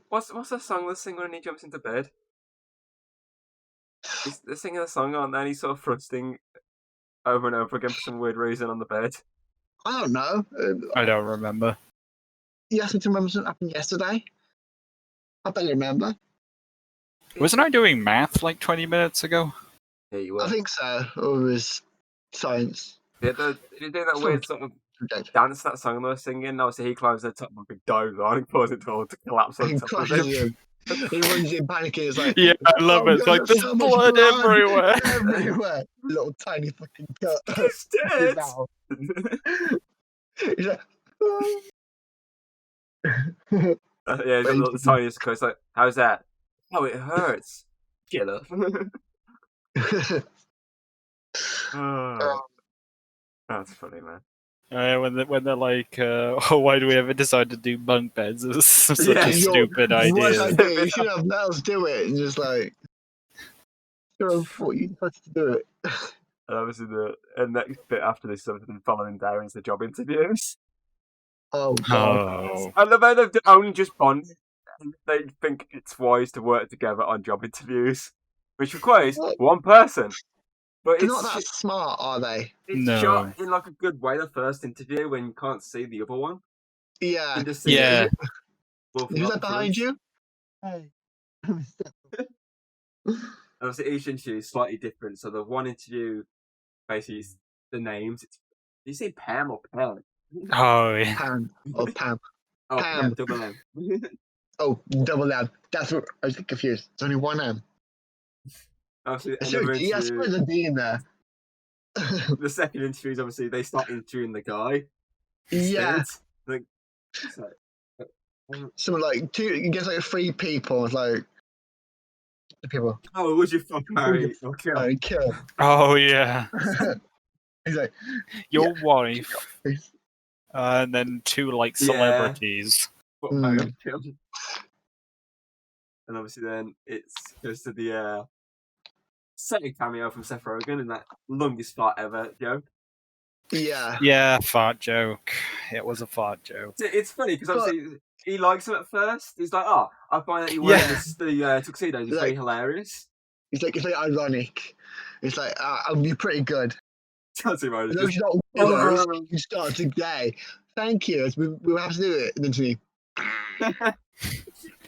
What's the song they sing when he jumps into bed? They're singing a song on there, and he's sort of thrusting over and over again for some weird reason on the bed. I don't know. I don't remember. You asked me to remember something happened yesterday. I better remember. Wasn't I doing math like 20 minutes ago? Yeah, you were. I think so. Or it was science. Yeah, you're doing that weird sort of dance, that song they were singing. Obviously, he climbs the top of a big dome on and causes it all to collapse on top of him. He runs in panic and is like, yeah, I love it. It's like, there's so blood everywhere. Everywhere. Little tiny fucking cut. He's dead. He's like, yeah, he's got the tiniest cut. It's like, how's that? Oh, it hurts. Killer. That's funny, man. When they're like, oh, why do we ever decide to do bunk beds? It's such a stupid idea. You should have Nels do it and just like, sure, what you decided to do it. And obviously the next bit after this, something following Darren's the job interviews. Oh, God. I love how they've only just bonded. They think it's wise to work together on job interviews, which requires one person. But they're not that smart, are they? It's shot in like a good way. The first interview when you can't see the other one. Yeah. Yeah. Who's that behind you? Hey. Obviously, each interview is slightly different. So the one interview basically is the names. Do you say Pam or Pam? Oh yeah. Pam or Pam. Oh, Pam. Double M. Oh, double M. That's what I was confused. It's only one M. Obviously, I suppose a D in there. The second interview is obviously they start interviewing the guy. Yeah. Like, someone like you get like 3 people. It's like the people. Oh, would you fuck marry or kill? Kill. Oh yeah. He's like your wife, and then 2 like celebrities. Fuck marry or kill. And obviously, then it goes to the second cameo from Seth Rogen in that longest fart ever joke. Yeah. Yeah, fart joke. It was a fart joke. It's funny because obviously he likes him at first. He's like, "Oh, I find that you wearing the tuxedos is pretty hilarious." It's like ironic. It's like, you're pretty good. That's him. As long as you're not you start today. Thank you. We have to do it. And then to me.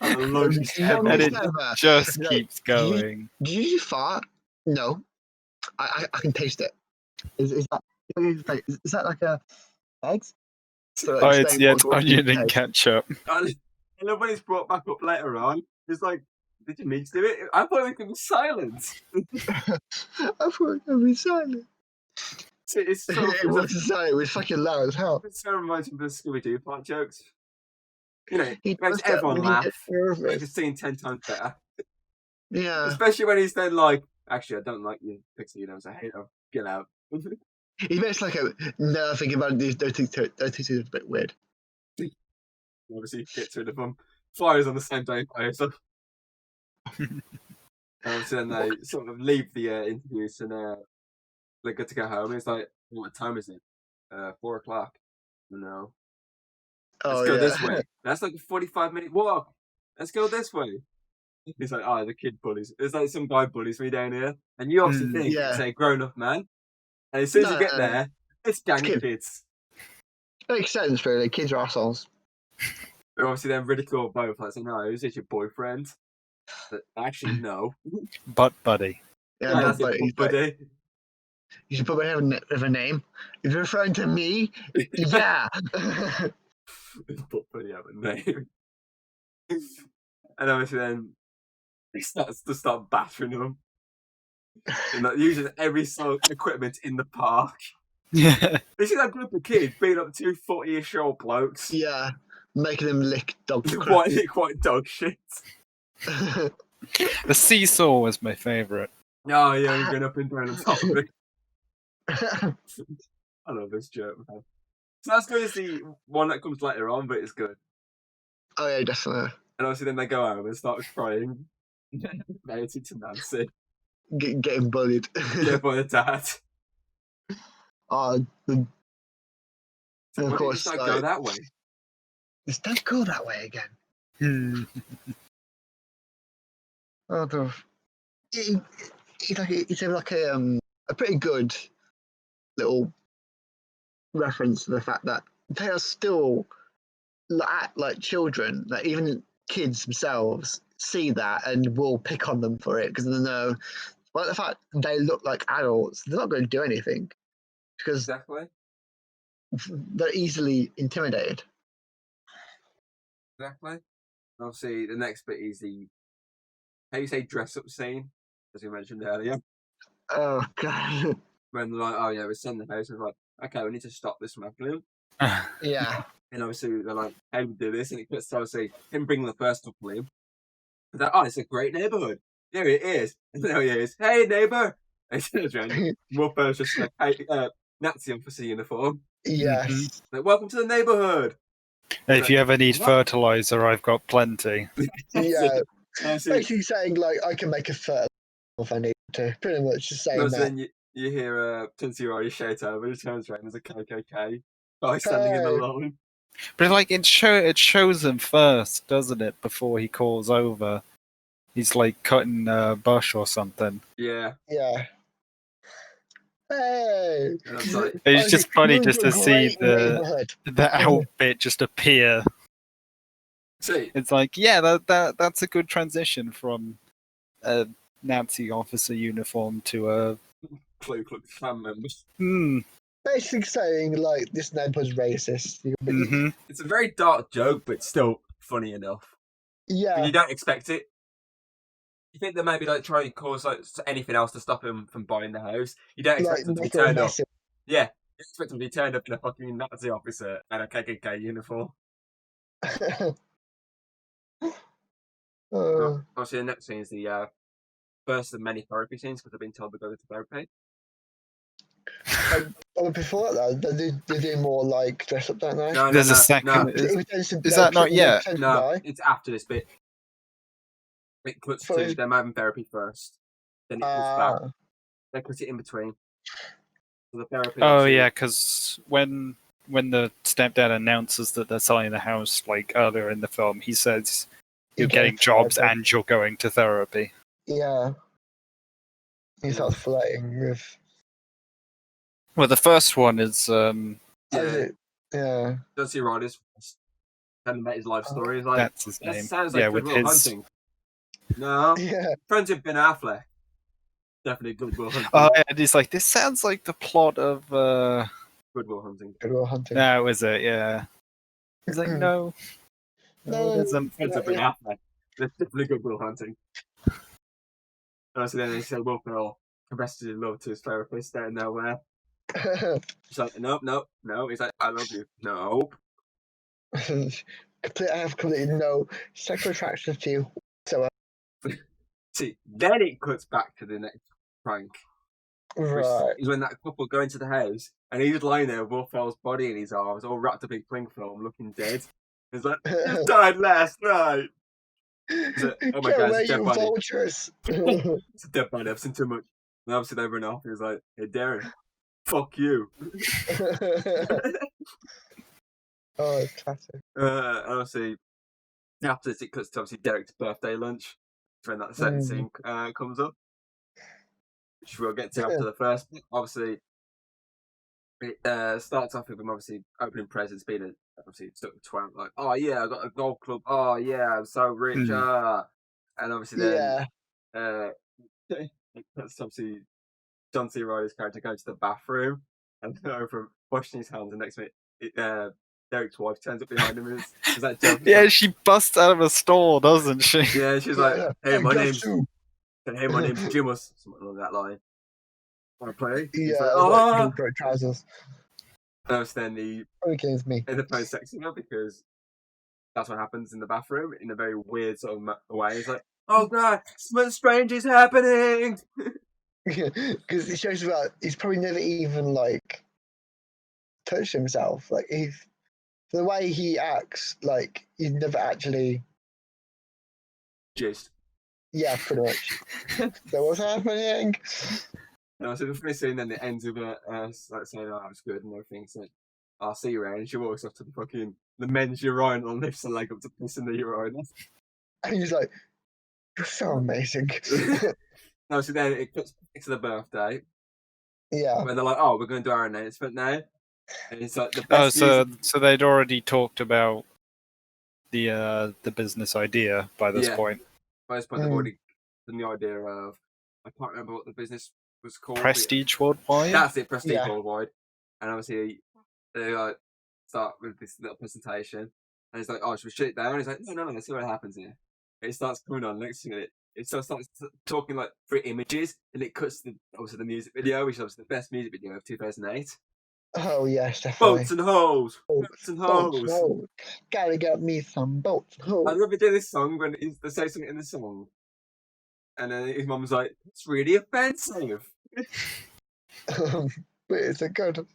And it just keeps going. Did you just fart? No. I can taste it. Is that like a eggs? So it's onion and ketchup. I love when it's brought back up later on. It's like, did you need to do it? I thought it could be silent. I thought it could be silent. It's so, it was silent. It was fucking loud as hell. It so reminds me of the Scooby-Doo part jokes. You know, it makes everyone laugh. Makes the scene 10 times better. Yeah. Especially when he's then like, actually, I don't like you, Pixie. I hate them. Get out. He makes like no, thinking about these dirty two is a bit weird. Obviously, gets rid of them. Fires on the same day, fires up. Obviously, then they sort of leave the interviews and they're good to go home. It's like, what time is it? 4 o'clock. No. Let's go this way. That's like a 45-minute walk. Let's go this way. He's like, the kid bullies. It's like some guy bullies me down here. And you obviously think it's a grown-up man. And as soon as you get there, it's gang of kids. Makes sense, really. Kids are assholes. They obviously then ridicule both. Like, no, is it your boyfriend? But actually, no. Butt buddy. Yeah, that's butt buddy. You should probably have a name. If you're referring to me, yeah. Butt buddy have a name. And obviously then he starts to start battering them. And like, using every sort of equipment in the park. Yeah. This is that group of kids beating up 2 40-ish-year-old blokes. Yeah. Making them lick dog quite dog shit. The seesaw was my favourite. Oh yeah, you're going up and down on top of it. I love this joke, man. It's not as good as the one that comes later on, but it's good. Oh yeah, definitely. And obviously then they go home and start crying. Related to Nancy. Getting bullied. Yeah, by the dad. And of course, don't go that way. Just don't go that way again. It's like a pretty good little reference to the fact that they are still like children, that even kids themselves see that and will pick on them for it because they know, well, the fact they look like adults, they're not going to do anything because they're easily intimidated. Exactly. Obviously, the next bit is how you say dress up scene, as we mentioned earlier. Oh god. When they're like, oh yeah, we're selling the house, and like, okay, we need to stop this from happening. Yeah. And obviously they're like, how do we do this? And it cuts to obviously him bringing the first couple in. They're like, it's a great neighbourhood. There it is. And there he is. Hey neighbour. And he turns around. Wolf's just like, hey, Nazi officer uniform. Yes. Mm-hmm. Like, welcome to the neighbourhood. If you ever need fertiliser, I've got plenty. Yeah. Basically saying, like, I can make a fertiliser if I need to. Pretty much just saying that. Then you hear Tunsi shout over, and he turns around, there's a KKK guy standing in the lawn. But like it shows him first, doesn't it? Before he calls over, he's like cutting a bush or something. Yeah. Yeah. Hey. It's just funny just to see the outfit just appear. See, it's like, that's a good transition from a Nazi officer uniform to a Ku Klux Klan members. Basically saying, like, this neighborhood's racist. Mm-hmm. It's a very dark joke, but still funny enough. Yeah. And you don't expect it. You think they maybe like try and cause like anything else to stop him from buying the house. You don't expect him to be turned up. Yeah, you expect him to be turned up in a fucking Nazi officer and a KKK uniform. Obviously, the next scene is the first of many therapy scenes because I've been told to go to therapy. Before that, they do more like dress up, don't they? No, There's a second. No. Is that not yet? No, it's after this bit. It cuts to them having therapy first, then it cuts back. They cut it in between. So the therapy. Oh yeah, because when when the stepdad announces that they're selling the house, like earlier in the film, he says you're getting jobs and you're going to therapy. Yeah. He starts flirting with. Well, the first one is Yeah. Don't see Riders. Telling about his life story. He's like, that's his that name. sounds like Good Will Hunting. No. Yeah. Friends with Ben Affleck. Definitely Good Will Hunting. Oh, yeah, and he's like, this sounds like the plot of Good Will Hunting. Good Will Hunting. No, is it? Yeah. He's like, no. No, it isn't. Friends with Ben Affleck. That's definitely Good Will Hunting. So then they said, Will Ferrell confesses his love to his therapist out of nowhere. She's like, nope. He's like, I love you. No. I have completely no sexual attraction to you whatsoever. See, then it cuts back to the next prank. Right. Is when that couple go into the house and he's lying there with Will Ferrell's body in his arms, all wrapped up in cling film, looking dead. He's like, just died last night. Like, oh my god, it's a dead body. Vultures. It's a dead body, I've seen too much. And obviously they run off. He's like, hey Darren, fuck you. Oh, classic. And obviously, after this, it cuts to obviously Derek's birthday lunch. When that second scene comes up, which we'll get to after the first bit. Obviously, it starts off with him obviously opening presents, being obviously stuck with twat, like, oh yeah, I got a golf club. Oh yeah, I'm so rich. And obviously then, that's obviously John C. Reilly's character goes to the bathroom and from washing his hands, and next minute, Derek's wife turns up behind him and is that joke? Yeah, she busts out of a stall, doesn't she? Yeah, she's like, hey, my name's Jim, or something along that line. Want to play? Yeah, like, great trousers. Then he kills me. in the phone sexing her because that's what happens in the bathroom in a very weird sort of way. He's like, oh god, something strange is happening. Because it shows about he's probably never even like touched himself. Like the way he acts, like he's never actually Just yeah, pretty much. So what's happening? No, so the first scene then it ends with like saying, "Oh, it's good" and everything. So I'll see you around. And she walks up to the men's urinal and lifts her leg up to piss in the urinal. And he's like, "You're so amazing." No, so then it cuts back to the birthday. Yeah. When they're like, "Oh, we're going to do our announcement now," and it's like the best. So they'd already talked about the business idea by this point. By this point, they've already done the idea of, I can't remember what the business was called. Prestige Worldwide? That's it, Prestige Worldwide. And obviously, they start with this little presentation. And it's like, oh, should we shut it down? And he's like, no, let's see what happens here. And it starts coming on next to it. It starts talking like through images, and it cuts to obviously the music video, which is obviously the best music video of 2008. Oh, yes, definitely. Boats and hoes! Boats and hoes! Gotta get me some boats and hoes. I love it in this song when they say something in the song. And then his mum's like, it's really offensive. But it's a good.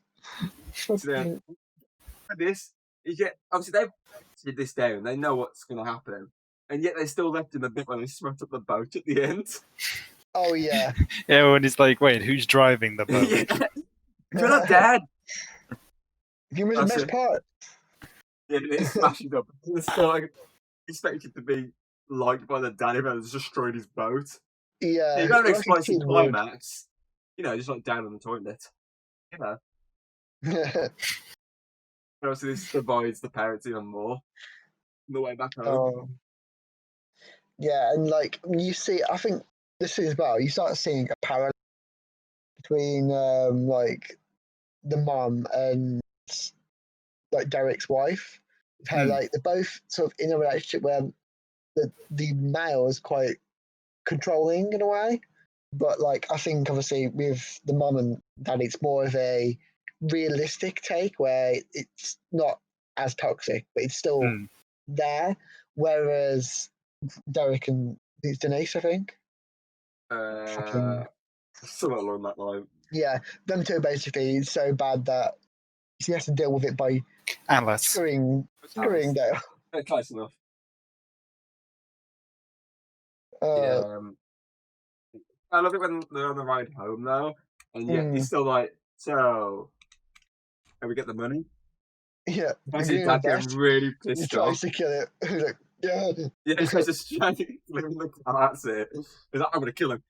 So then, for this, you get, obviously they've did this down, they know what's going to happen. And yet they still left in the bit when they smacked up the boat at the end. Oh, yeah. Yeah, when he's like, wait, who's driving the boat? Yeah. You're not Dad. You made the best part. Yeah, it smashes up. It's still like expected to be liked by the dad if it's destroyed his boat. Yeah. You got an explosive climax. You know, just like down on the toilet. You know. Obviously, this divides the parents even more on the way back home. Yeah, and like you see, I think this is well. You start seeing a parallel between like the mom and like Derek's wife. How like they're both sort of in a relationship where the male is quite controlling in a way, but like I think obviously with the mom and dad, it's more of a realistic take where it's not as toxic, but it's still there. Whereas Derek and it's Denise, I think. Somewhat along that line. Yeah, them two basically is so bad that he has to deal with it by screwing Dale. Close enough. I love it when they're on the ride home though, and yet he's still like, so, can we get the money? Yeah, I see Dad getting really he pissed tries off. to kill it. He's like, yeah. Yeah, he's just trying to kill him. That's it. He's like, I'm going to kill him.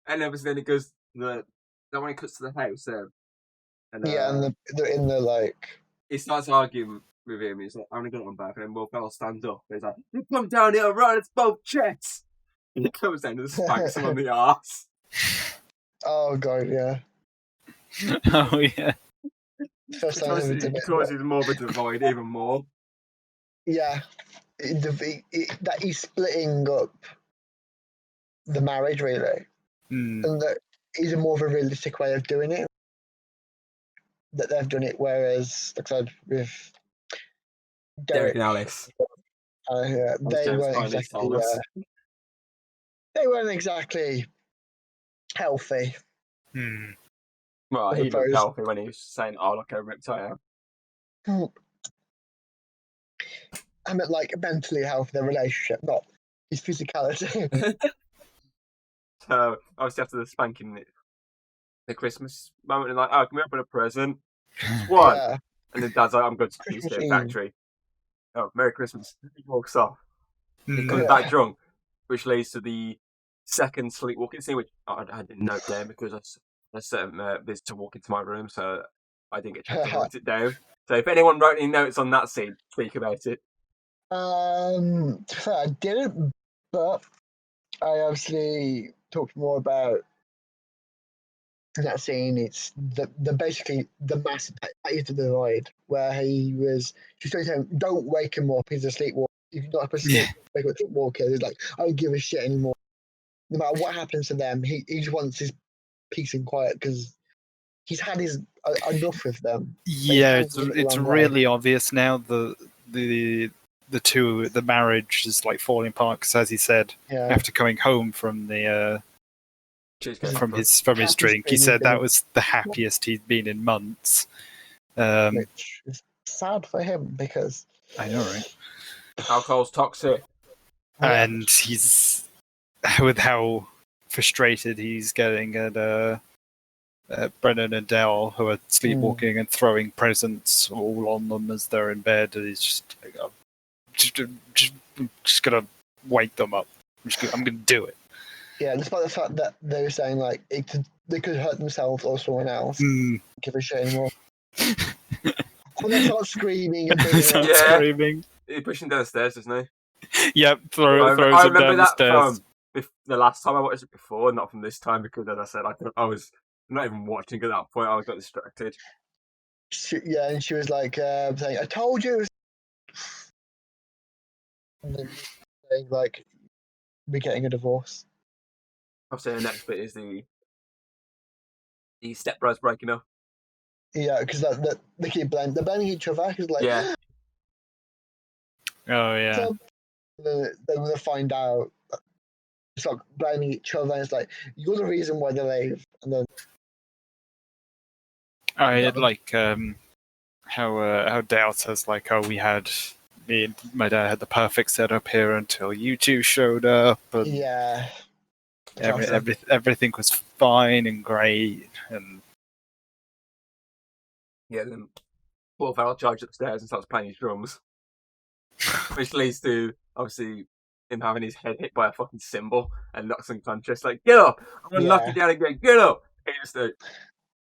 And then it goes, that when he cuts to the house, and and they're in the like. he starts arguing with him. He's like, I'm going to get on back. And then Will Ferrell stands up. He's like, you come down here, right? It's both chests. And he comes down and spanks him on the arse. Oh, God, yeah. Oh, yeah. First time It causes more of a divide, even more. Yeah. That he's splitting up the marriage, really. Mm. And that is a more of a realistic way of doing it. That they've done it, whereas, like I said, with Derek and Alice. they weren't exactly healthy. Well, he looked healthy when he was saying, "Oh, look how ripped I am." I meant like mentally healthy, the relationship, not his physicality. So obviously after the spanking, the Christmas moment, and like, oh, can we open a present? What? Yeah. And then Dad's like, I'm going to the Cheesecake Factory. Oh, Merry Christmas. He walks off. He comes back drunk, which leads to the second sleepwalking scene, which I didn't note down because I set this to walk into my room, so I didn't get a chance to write it down. So if anyone wrote any notes on that scene, speak about it. I didn't, but I obviously talked more about that scene. It's basically the massive that is the divide where she's saying to him, don't wake him up, he's a sleepwalker. If you're not supposed to wake up a sleepwalker, he's like, I don't give a shit anymore. No matter what happens to them, he just wants his peace and quiet because he's had his enough with them. Yeah, it's really obvious now. The marriage is like falling apart because, as he said, after coming home from the from his drink, he said that was the happiest he'd been in months. Which is sad for him because I know, right? Alcohol's toxic, and he's with how frustrated he's getting at Brennan and Dell, who are sleepwalking and throwing presents all on them as they're in bed. And he's just like, just gonna wake them up. I'm gonna do it. Yeah, despite the fact that they were saying like they could hurt themselves or someone else. Give a shit anymore. And they start screaming and screaming. He pushed him down the stairs, doesn't he? Yep, throws him down the stairs. The last time I watched it before, not from this time, because as I said, I was not even watching at that point. I got distracted. And she was like saying, "I told you." And then saying like, "We're getting a divorce." Obviously, the next bit is the stepbrothers breaking up. Yeah, because they keep blaming each other. Cause like, oh yeah. So they're gonna find out. Start blaming each other, and it's like you're the reason why they leave. And then I had like how Dale says like, oh, me and my dad had the perfect setup here until you two showed up. And everything was fine and great, and then Will Ferrell charges upstairs and starts playing his drums, which leads to obviously him having his head hit by a fucking cymbal and knocks unconscious. Like, get up! I'm gonna knock you down again. Get up! And he's just like,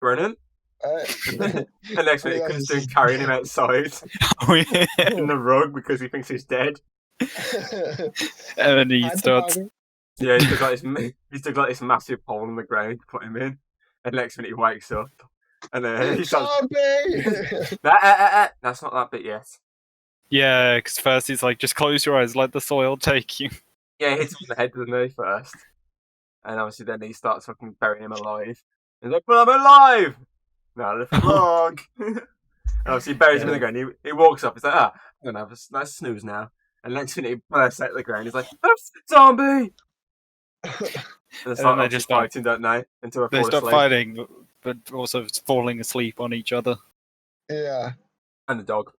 Brennan. And next minute, he comes doing carrying him outside in the rug because he thinks he's dead. And then he starts. Yeah, he's took like this massive hole in the ground to put him in. And next minute, he wakes up. And he starts. That's not that bit yet. Yeah, because first he's like, just close your eyes, let the soil take you. Yeah, he hits him in the head, doesn't he, first? And obviously then he starts fucking burying him alive. And he's like, but I'm alive! No, that's wrong. And obviously he buries him in the ground. He walks up, he's like, I'm going to have a nice snooze now. And next minute he bursts out the ground, he's like, zombie! And they just fighting, don't they? Until they stop fighting, but also falling asleep on each other. Yeah. And the dog.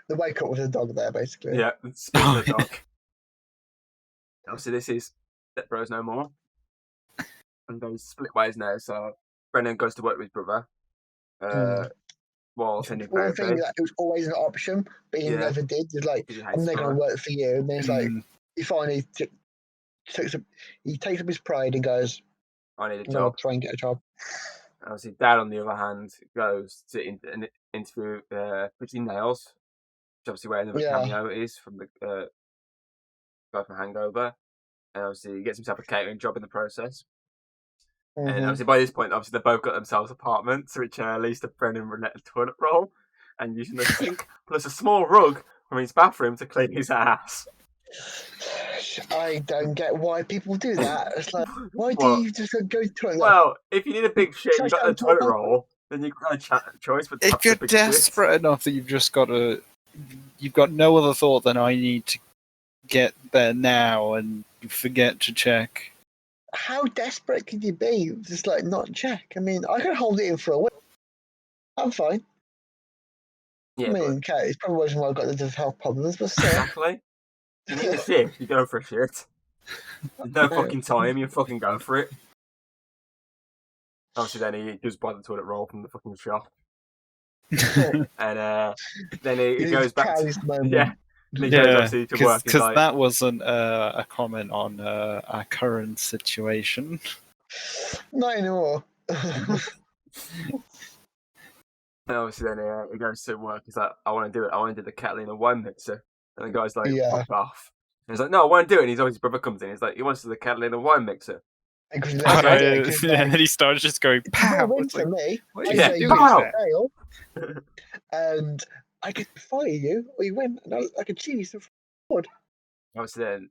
The wake up with the dog there, basically. Yeah, speaking of the dog. Obviously, this is Step Bros No More. And they split ways now, so Brennan goes to work with his brother. Well, sending One thing therapy. that it was always an option, but he never did. He's like, I'm never going to work for you. And then it's like, he finally takes up his pride and goes, I need a I'm job. going to try and get a job. Obviously, Dad, on the other hand, goes to interview Pretty Nails, which obviously where another cameo is from the guy from Hangover. And obviously, he gets himself a catering job in the process. Mm-hmm. And obviously, by this point, obviously, they both got themselves apartments, which leads to Brennan renting a toilet roll and using the sink plus a small rug from his bathroom to clean his ass. I don't get why people do that. It's like, why do you just go to the toilet? Well, if you need a big shit, you've got a toilet roll, then you've got a choice. But if you're desperate enough that you've got no other thought than I need to get there now, and you forget to check. How desperate could you be? Just like not check. I mean, I can hold it in for a week. I'm fine. Yeah, I mean, okay, it's probably the reason why I've got the health problems, but still. Exactly. You need a shit, you go for a shit. There's no fucking time, you fucking go for it. Obviously, then he does buy the toilet roll from the fucking shop. And then he goes back to... Yeah. He goes obviously to work. Because that wasn't a comment on our current situation. Not anymore. And obviously then he goes to work. He's like, I want to do it. I want to do the Catalina wine mixer. And the guy's like, fuck off. And he's like, no, I want to do it. And his brother comes in. He's like, he wants to do the Catalina wine mixer. Okay. And then he started just going, pow. Win for me. Pow. And I could fire you, or you win, and I could choose the fraud. Obviously then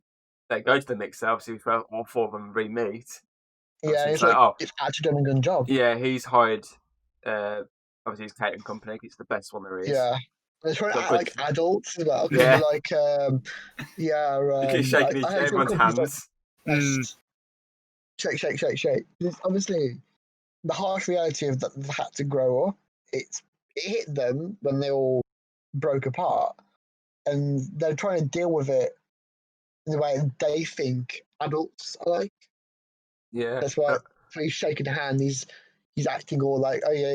they go to the mixer. Obviously all four of them re-meet. Yeah, it's like, it's actually done a good job. Yeah, he's hired... obviously his catering company. It's the best one there is. Yeah. They're trying to act like adults as well. Yeah. Like, he's shaking everyone's hands. Shake. It's obviously, the harsh reality of that they've had to grow up, it hit them when they all broke apart. And they're trying to deal with it in the way they think adults are like. Yeah. That's why he's shaking the hand, he's acting all like, oh yeah,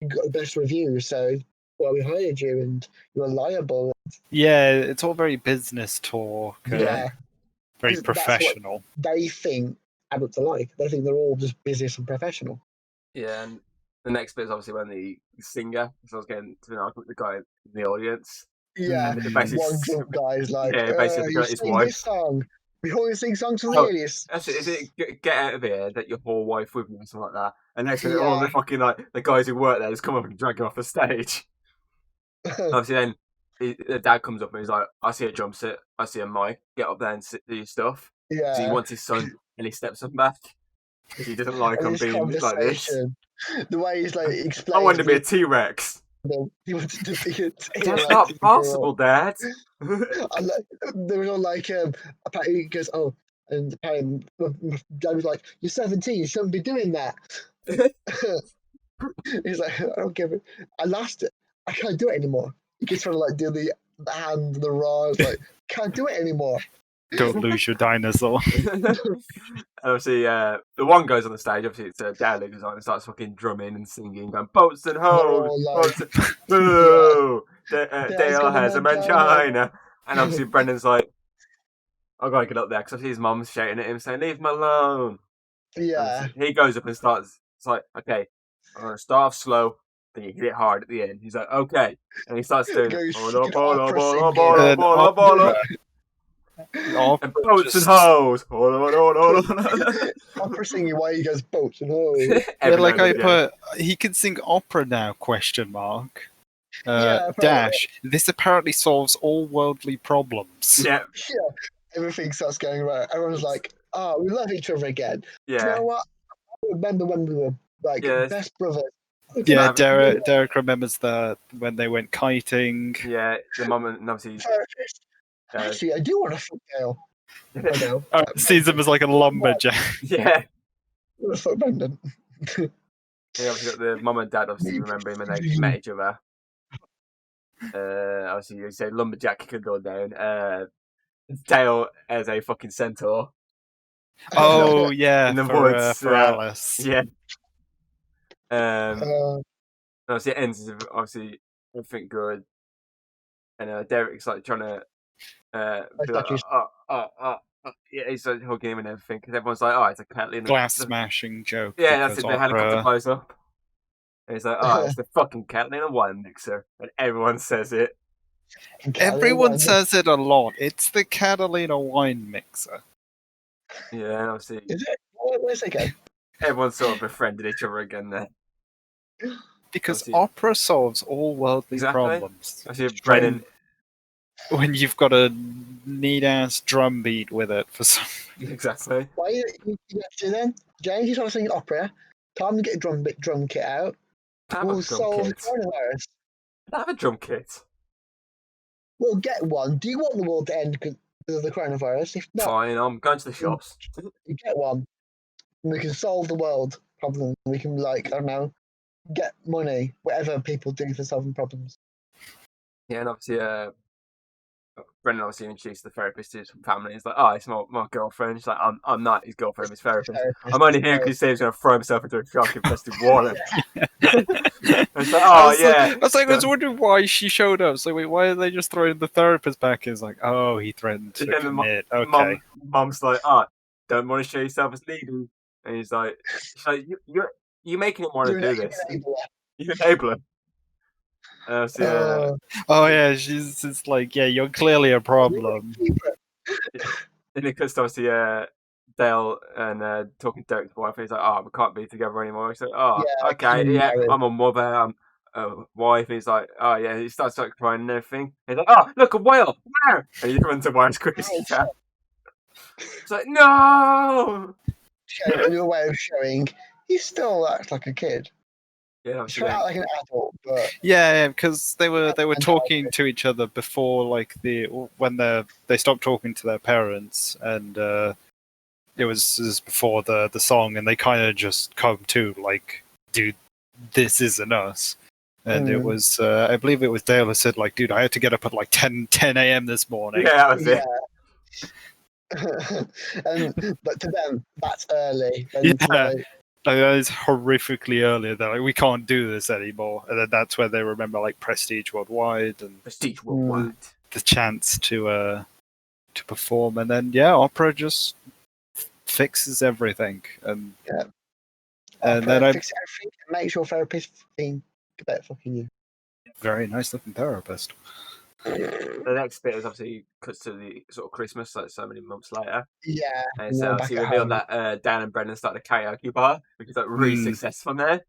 you got the best review, so we hired you and you're liable. Yeah, it's all very business talk. Yeah. Very professional. They think adults are like. They think they're all just business and professional. Yeah, and the next bit is obviously when the singer starts getting to know the guy in the audience. Yeah, one drunk guy is like, basically you his sing wife. This song. We always sing songs from the alias. That's it. Is it get out of here, that your whole wife with you or something like that? And next thing, all the fucking the guys who work there just come up and drag him off the stage. Obviously, then the dad comes up and he's like, "I see a drum set. I see a mic. Get up there and do your stuff." Yeah. So he wants his son, and he steps him back because he doesn't like him being like this. The way he's like explaining. I want to be a T-Rex. He wanted to be a T-Rex. That's not possible, Dad. They were all like, apparently he goes, oh, and apparently Dad was like, you're 17, you shouldn't be doing that. He's like, I don't give it. I lost it. I can't do it anymore. He keeps trying to like do the hand, the raw. It's like, can't do it anymore. Don't lose your dinosaur. Obviously, the one goes on the stage. Obviously, it's Dad who goes on and starts fucking drumming and singing, going boats and hoes, boats and boo. Dale has a mangina, and obviously Brendan's like, I gotta get up there because his mum's shouting at him saying, "Leave him alone." Yeah. He goes up and starts. It's like, okay, I'm gonna start off slow. Then you hit it hard at the end. He's like, okay, and he starts doing and boats and hoes. Opera singing while he goes boats and hoes. He can sing opera now, question mark. Dash. This apparently solves all worldly problems. Yeah. Everything starts going right. Everyone's like, oh, we love each other again. Yeah. You know what? I remember when we were like best brothers. Yeah, Derek remembers when they went kiting. Yeah, the mum and obviously. Actually, I do want to fuck Dale. Sees him as like a lumberjack. Yeah. I want to fuck Brendan. Yeah, obviously got the mum and dad obviously remember him and they met each other. Obviously you say lumberjack could go down. Dale as a fucking centaur. Oh yeah, in the woods for Alice. Yeah. obviously, it ends with obviously everything good, and Derek's like trying to be like, yeah, he's like hugging him and everything because everyone's like, oh, it's a Catalina glass smashing joke. Yeah, that's it. The helicopter Opera... blows up. And he's like, oh, it's the fucking Catalina wine mixer, and everyone says it. Everyone says it a lot. It's the Catalina wine mixer. Yeah, and obviously, Is it? Where's it go? Everyone sort of befriended each other again there. Because obviously, opera solves all worldly problems. Obviously, Brennan. When you've got a neat-ass drum beat with it for some... Exactly. Why you have to then? James, you want to sing opera. Time to get a drum kit out. We'll solve the coronavirus. I have a drum kit. We'll get one. Do you want the world to end because of the coronavirus? If not, fine, I'm going to the shops. You get one. And we can solve the world problems. We can, like, I don't know, get money, whatever people do for solving problems. Yeah, and obviously, Brendan obviously introduced the therapist to his family. He's like, oh, it's my girlfriend. She's like, I'm not his girlfriend, I'm his therapist. I'm only here because he said he's going to throw himself into a shark-infested water. It's like, oh, I was wondering why she showed up. So wait, why are they just throwing the therapist back? It's like, oh, he threatened to commit. Okay. Mom's like, oh, don't want to show yourself as legal. And he's like you're making him want to do this. You're an enabler. Oh yeah, she's just like, yeah, you're clearly a problem. And it cuts to obviously Dale and talking to Derek's wife. And he's like, oh, we can't be together anymore. He's like, oh, yeah, okay, yeah, I'm a mother, I'm a wife. And he's like, oh yeah, he starts like crying and everything. And he's like, oh, look, a whale, where? And he runs away as quick as he can. It's like, no. A new way of showing he still acts like a kid. Yeah, he's out like an adult, but yeah, because they were talking to each other before, like when they stopped talking to their parents, and it was before the song, and they kind of just come to like, dude, this isn't us. And it was, I believe it was Dale who said, like, dude, I had to get up at like 10 a.m. this morning. Yeah, that was it. But to them, that's early. Yeah. That is horrifically early. They're like, we can't do this anymore. And then that's where they remember like Prestige Worldwide and the chance to perform. And then opera just fixes everything. And then I fix everything and make your therapist think about fucking you. Very nice looking therapist. The next bit is obviously cuts to the sort of Christmas, like so many months later. Yeah. And so obviously revealed that Dan and Brendan started a karaoke bar, which is like really successful there.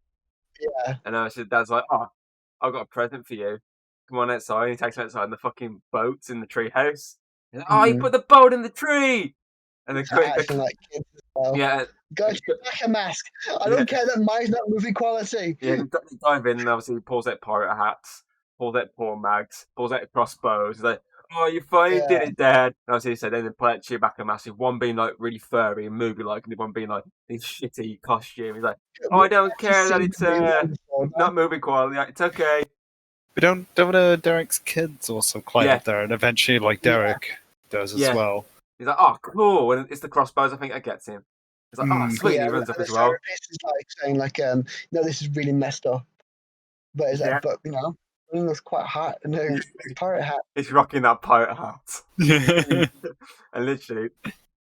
Yeah. And obviously Dad's like, oh, I've got a present for you. Come on outside. And he takes him outside and the fucking boat's in the tree house. He's like, oh, you put the boat in the tree! And then like kids as well. Yeah. Guys, back a mask. I don't care that mine's not movie quality. Yeah, he dive in and obviously he pulls out pirate hats. Pulls out poor mags, pulls out crossbows. He's like, oh, you finally did it, Dad. And as he said, then they play at Chewbacca massive, one being like really furry and movie like, and the one being like this shitty costume. He's like, oh, I don't care that it's not movie quality, it's okay. But don't Derek's kids also climb up there, and eventually like Derek does as well. He's like, oh, cool. And it's the crossbows, I think that gets him. He's like, oh, sweet, and he runs up as well. The therapist is like saying like, no, this is really messed up. But it's like, but you know, it looks quite hot. No, pirate hat. He's rocking that pirate hat. And literally,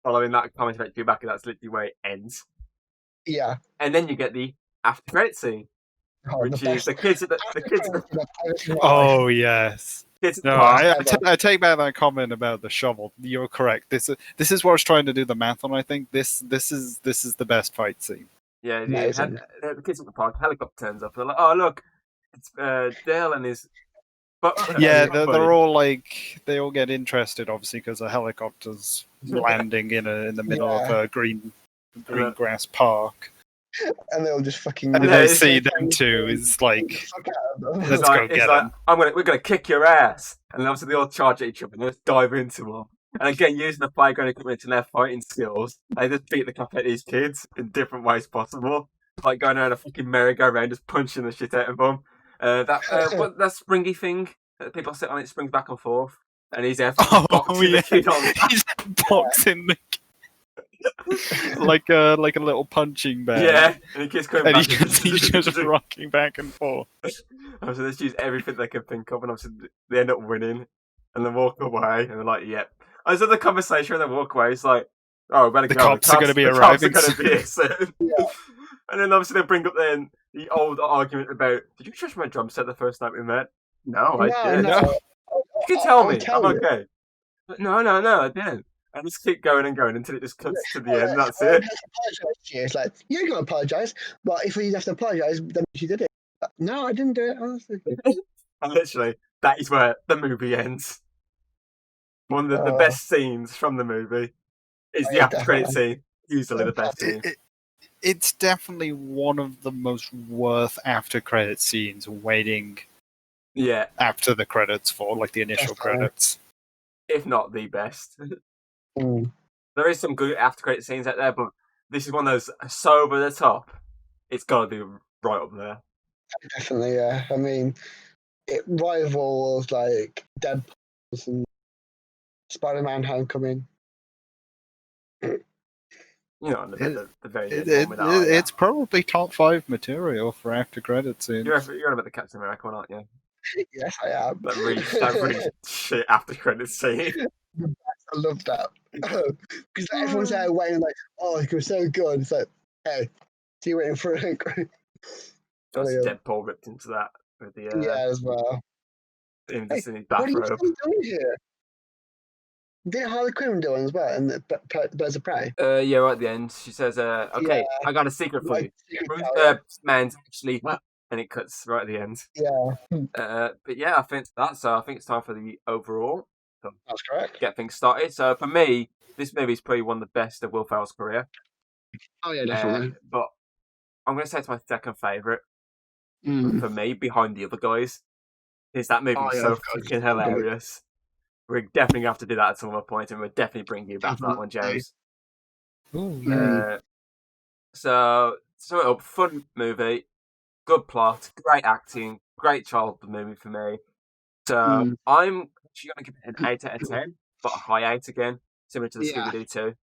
following that comment about Chewbacca, that's literally where it ends. Yeah. And then you get the after credit scene, which is the kids at the Oh yes. No, I take back that comment about the shovel. You're correct. This is what I was trying to do the math on. I think this is the best fight scene. Yeah, the kids at the park. Helicopter turns up. They're like, oh look. It's Dale and his. They're all like they all get interested, obviously, because a helicopter's landing in the middle of a green grass park, and they'll just fucking. And they see them too. It's like, let's go get them. We're gonna kick your ass, and obviously they all charge at each other and let's dive into them. And again, using the playground equipment and their fighting skills, they just beat the crap out of these kids in different ways possible, like going around a fucking merry-go-round, just punching the shit out of them. That springy thing that people sit on, it springs back and forth, and he's there boxing the kid on. He's boxing the kid. like a little punching bag. Yeah, and he keeps coming And back. he's just rocking back and forth. Obviously, they just use everything they can think of, and obviously they end up winning, and they walk away, and they're like, "Yep." I was in the conversation, and they walk away. It's like, "Oh, we better The go. cops are going to be the arriving cops are going to be here soon." Yeah. And then obviously they bring up then the old argument about, "Did you touch my drum set the first night we met?" No, I did. No. You can tell me. tell I'm you. okay. But no, I didn't. And just keep going and going until it just cuts to the end. That's I it. have to apologise to you. It's like, you're going to apologise, but if you have to apologise, then you did it. No, I didn't do it, honestly. And literally, that is where the movie ends. One of the best scenes from the movie is the after credit scene. Usually the best scene. It's definitely one of the most worth after credit scenes waiting Yeah. after the credits for, like, the initial credits. If not the best. Mm. There is some good after credit scenes out there, but this is one of those so over the top. It's got to be right up there. Definitely, yeah. I mean, it rivals like Deadpool and Spider-Man: Homecoming. You know, the very end one with that, It's probably top 5 material for after credit scenes. You're on about the Captain America one, aren't you? Yes, I am. That really shit after credit scene. I love that. Because everyone's there waiting, like, oh, it was so good. It's like, hey, so you waiting for it? That's Deadpool ripped into that with the yeah, as well. in Hey, his what are you bathrobe. still doing here? Did Harley Quinn do one as well in the Birds of Prey? Yeah, right at the end, she says, "Okay, Yeah. I got a secret for you. Secret Man's actually," and it cuts right at the end. Yeah. But yeah, I think that's so. I think it's time for the overall. That's correct. Get things started. So for me, this movie is probably one of the best of Will Ferrell's career. Oh yeah, definitely. But I'm going to say it's my second favourite Mm. for me, behind the other guys. Is that movie so freaking hilarious? We're definitely going to have to do that at some point, and we'll definitely bring you back for that one, James. So sum it up, fun movie, good plot, great acting, great childhood movie for me. So I'm actually going to give it an 8 out of 10, but a high 8 again, similar to the Scooby-Doo 2.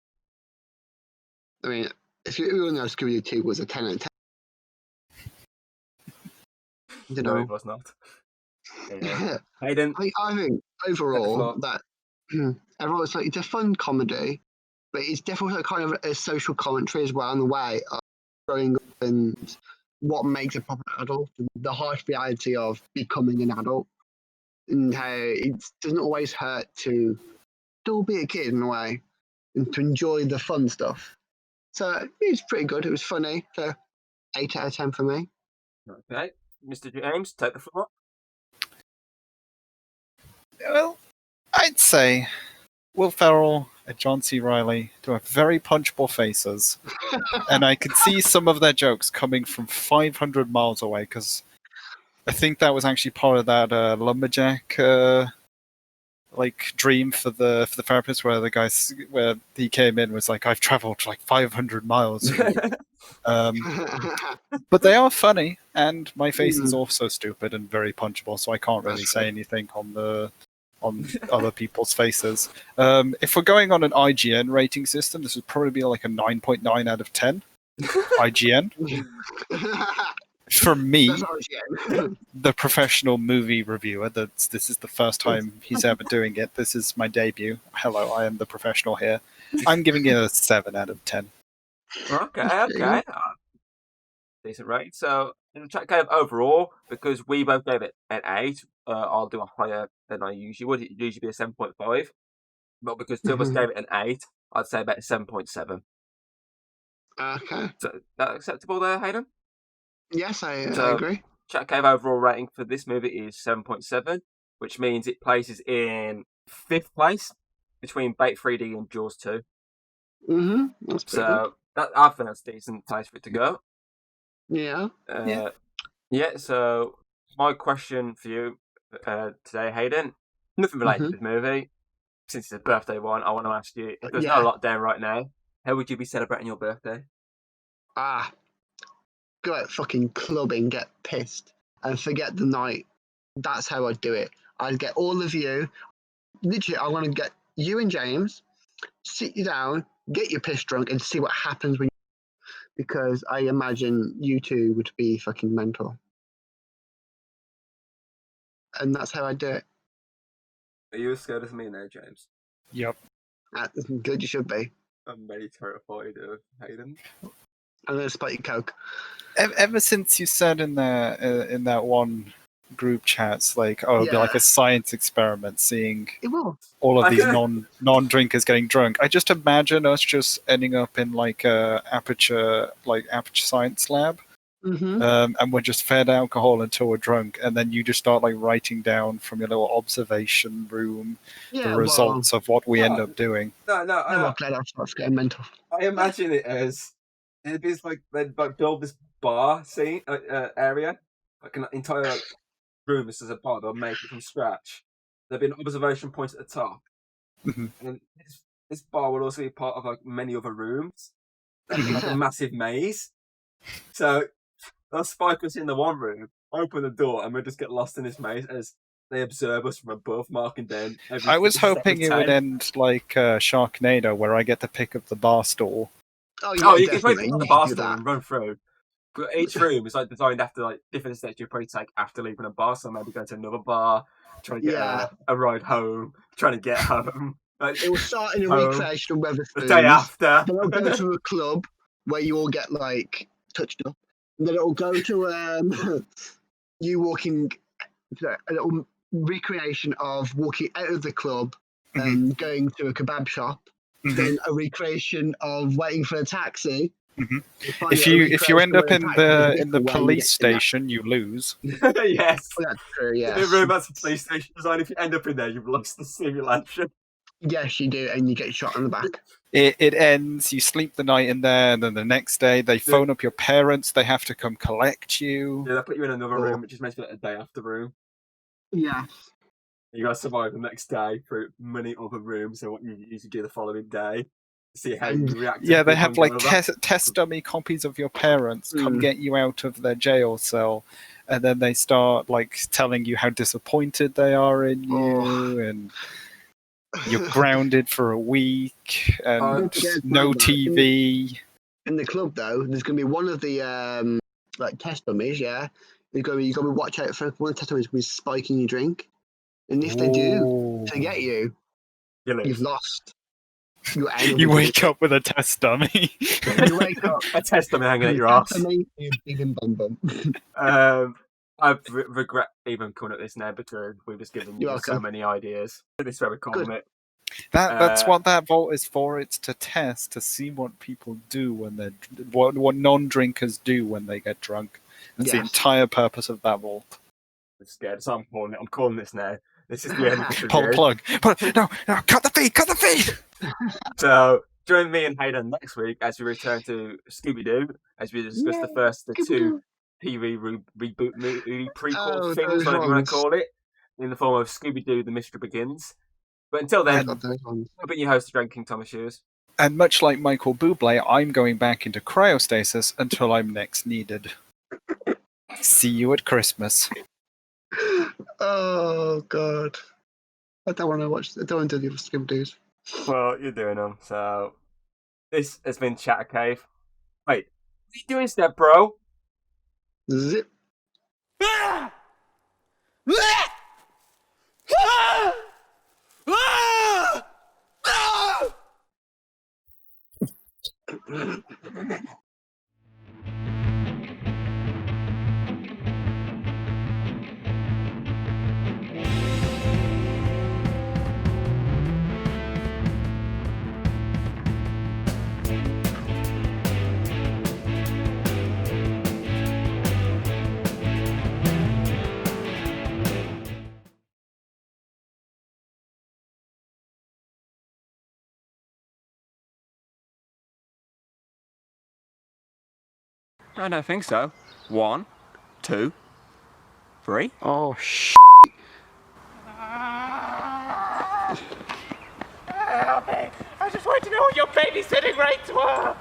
I mean, if everyone knows Scooby-Doo 2 was a 10 out of 10. No, it was not. Yeah. Hayden, I think overall that everyone's like, it's a fun comedy, but it's definitely kind of a social commentary as well in the way of growing up and what makes a proper adult, the harsh reality of becoming an adult, and how it doesn't always hurt to still be a kid in a way and to enjoy the fun stuff. So it's pretty good. It was funny. So 8 out of 10 for me. Okay, Mr. James, take the floor. Well, I'd say Will Ferrell and John C. Reilly do have very punchable faces, and I can see some of their jokes coming from 500 miles away, because I think that was actually part of that lumberjack like dream for the therapist, where the guys where he came in was like, I've traveled like 500 miles. But they are funny, and my face is also stupid and very punchable, so I can't really say anything on other people's faces. If we're going on an IGN rating system, this would probably be like a 9.9 out of 10. IGN. For me, the professional movie reviewer, this is the first time he's ever doing it. This is my debut. Hello, I am the professional here. I'm giving it a 7 out of 10. Okay. Decent rate. So, in the chat cave overall, because we both gave it an 8, I'll do a higher than I usually would. It usually be a 7.5. But because two of us gave it an 8, I'd say about a 7.7. Okay. So, that acceptable there, Hayden? Yes, I agree. Chat cave overall rating for this movie is 7.7, which means it places in 5th place between Bait 3D and Jaws 2. That's pretty good. I think that's a decent place for it to go. Yeah. So my question for you today, Hayden, nothing related to this movie. Since it's a birthday one, I want to ask you, if there's no lockdown right now, how would you be celebrating your birthday? Go out fucking clubbing, get pissed, and forget the night. That's how I'd do it. I'd get all of you. Literally, I want to get you and James, sit you down, get you piss drunk, and see what happens when. Because I imagine you two would be fucking mental, and that's how I do it. Are you as scared as me now, James? Yep. That's good, you should be. I'm very terrified of Hayden. I'm gonna spike your coke. Ever since you said in that one group chats, like, oh, it'll be like a science experiment, seeing It will. all of these non-drinkers getting drunk. I just imagine us just ending up in like a aperture science lab, and we're just fed alcohol until we're drunk, and then you just start like writing down from your little observation room the results of what we end up doing. No. I'm glad I started getting mental. I imagine it as it'd be like they'd like build this bar scene area, like an entire room. This is a bar. They'll make it from scratch. There'd be an observation point at the top, and this bar would also be part of like many other rooms. That'd be like a massive maze. So they'll spike us in the one room, open the door, and we'll just get lost in this maze as they observe us from above, marking down. I was hoping it would end like Sharknado, where I get to pick up the bar stool. Oh, yeah, you can probably pick up the bar stool and run through. But each room is like designed after like different steps you probably take after leaving a bar. So maybe go to another bar, trying to get a ride home, trying to get home. Like, it will start in a recreation of Weatherspoons. The day after. Then it'll go to a club where you all get like touched up. And then it'll go to you walking, a little recreation of walking out of the club and going to a kebab shop. Then a recreation of waiting for a taxi. If you end up in the police station, you lose. Yes. Oh, that's true, yes. In a room that's a police station design, if you end up in there, you've lost the simulation. Yes, you do, and you get shot in the back. It ends, you sleep the night in there, and then the next day they phone up your parents, they have to come collect you. Yeah, they put you in another room, which is meant to be like a day after room. Yes. You gotta survive the next day through many other rooms, so what you usually do the following day. See how you react. Yeah, they have like test dummy copies of your parents come get you out of their jail cell, and then they start like telling you how disappointed they are in you, and you're grounded for a week, and no TV. In the club, though, there's going to be one of the like test dummies. Yeah, you've got to watch out for one of the test dummies will be spiking your drink, and if they do, to get you, you've lost. You wake up with a test dummy. You wake up a test dummy hanging at your ass. I regret even calling it this now because we've just given you so many ideas. This is where we're calling it. That's what that vault is for. It's to test, to see what people do when they're what non-drinkers do when they get drunk. That's the entire purpose of that vault. I'm scared, so I'm calling it. I'm calling this now. This is the end of the Pull the plug. No, cut the feed. So join me and Hayden next week as we return to Scooby-Doo, as we discuss the first of the two TV reboot movie prequel things, whatever you want to call it, in the form of Scooby-Doo: The Mystery Begins. But until then, I've been your host, Drinking Thomas Shoes. And much like Michael Bublé, I'm going back into cryostasis until I'm next needed. See you at Christmas. Oh, God. I don't want to watch. I don't want to do the Scooby-Doos. Well, you're doing them, so this has been Chatter Cave. Wait, what are you doing, step bro? Zip. Ah! Ah! Ah! Ah! Ah! I don't think so. 1, 2, 3. Oh, shit. Help me! I just want to know what your babysitting rates were!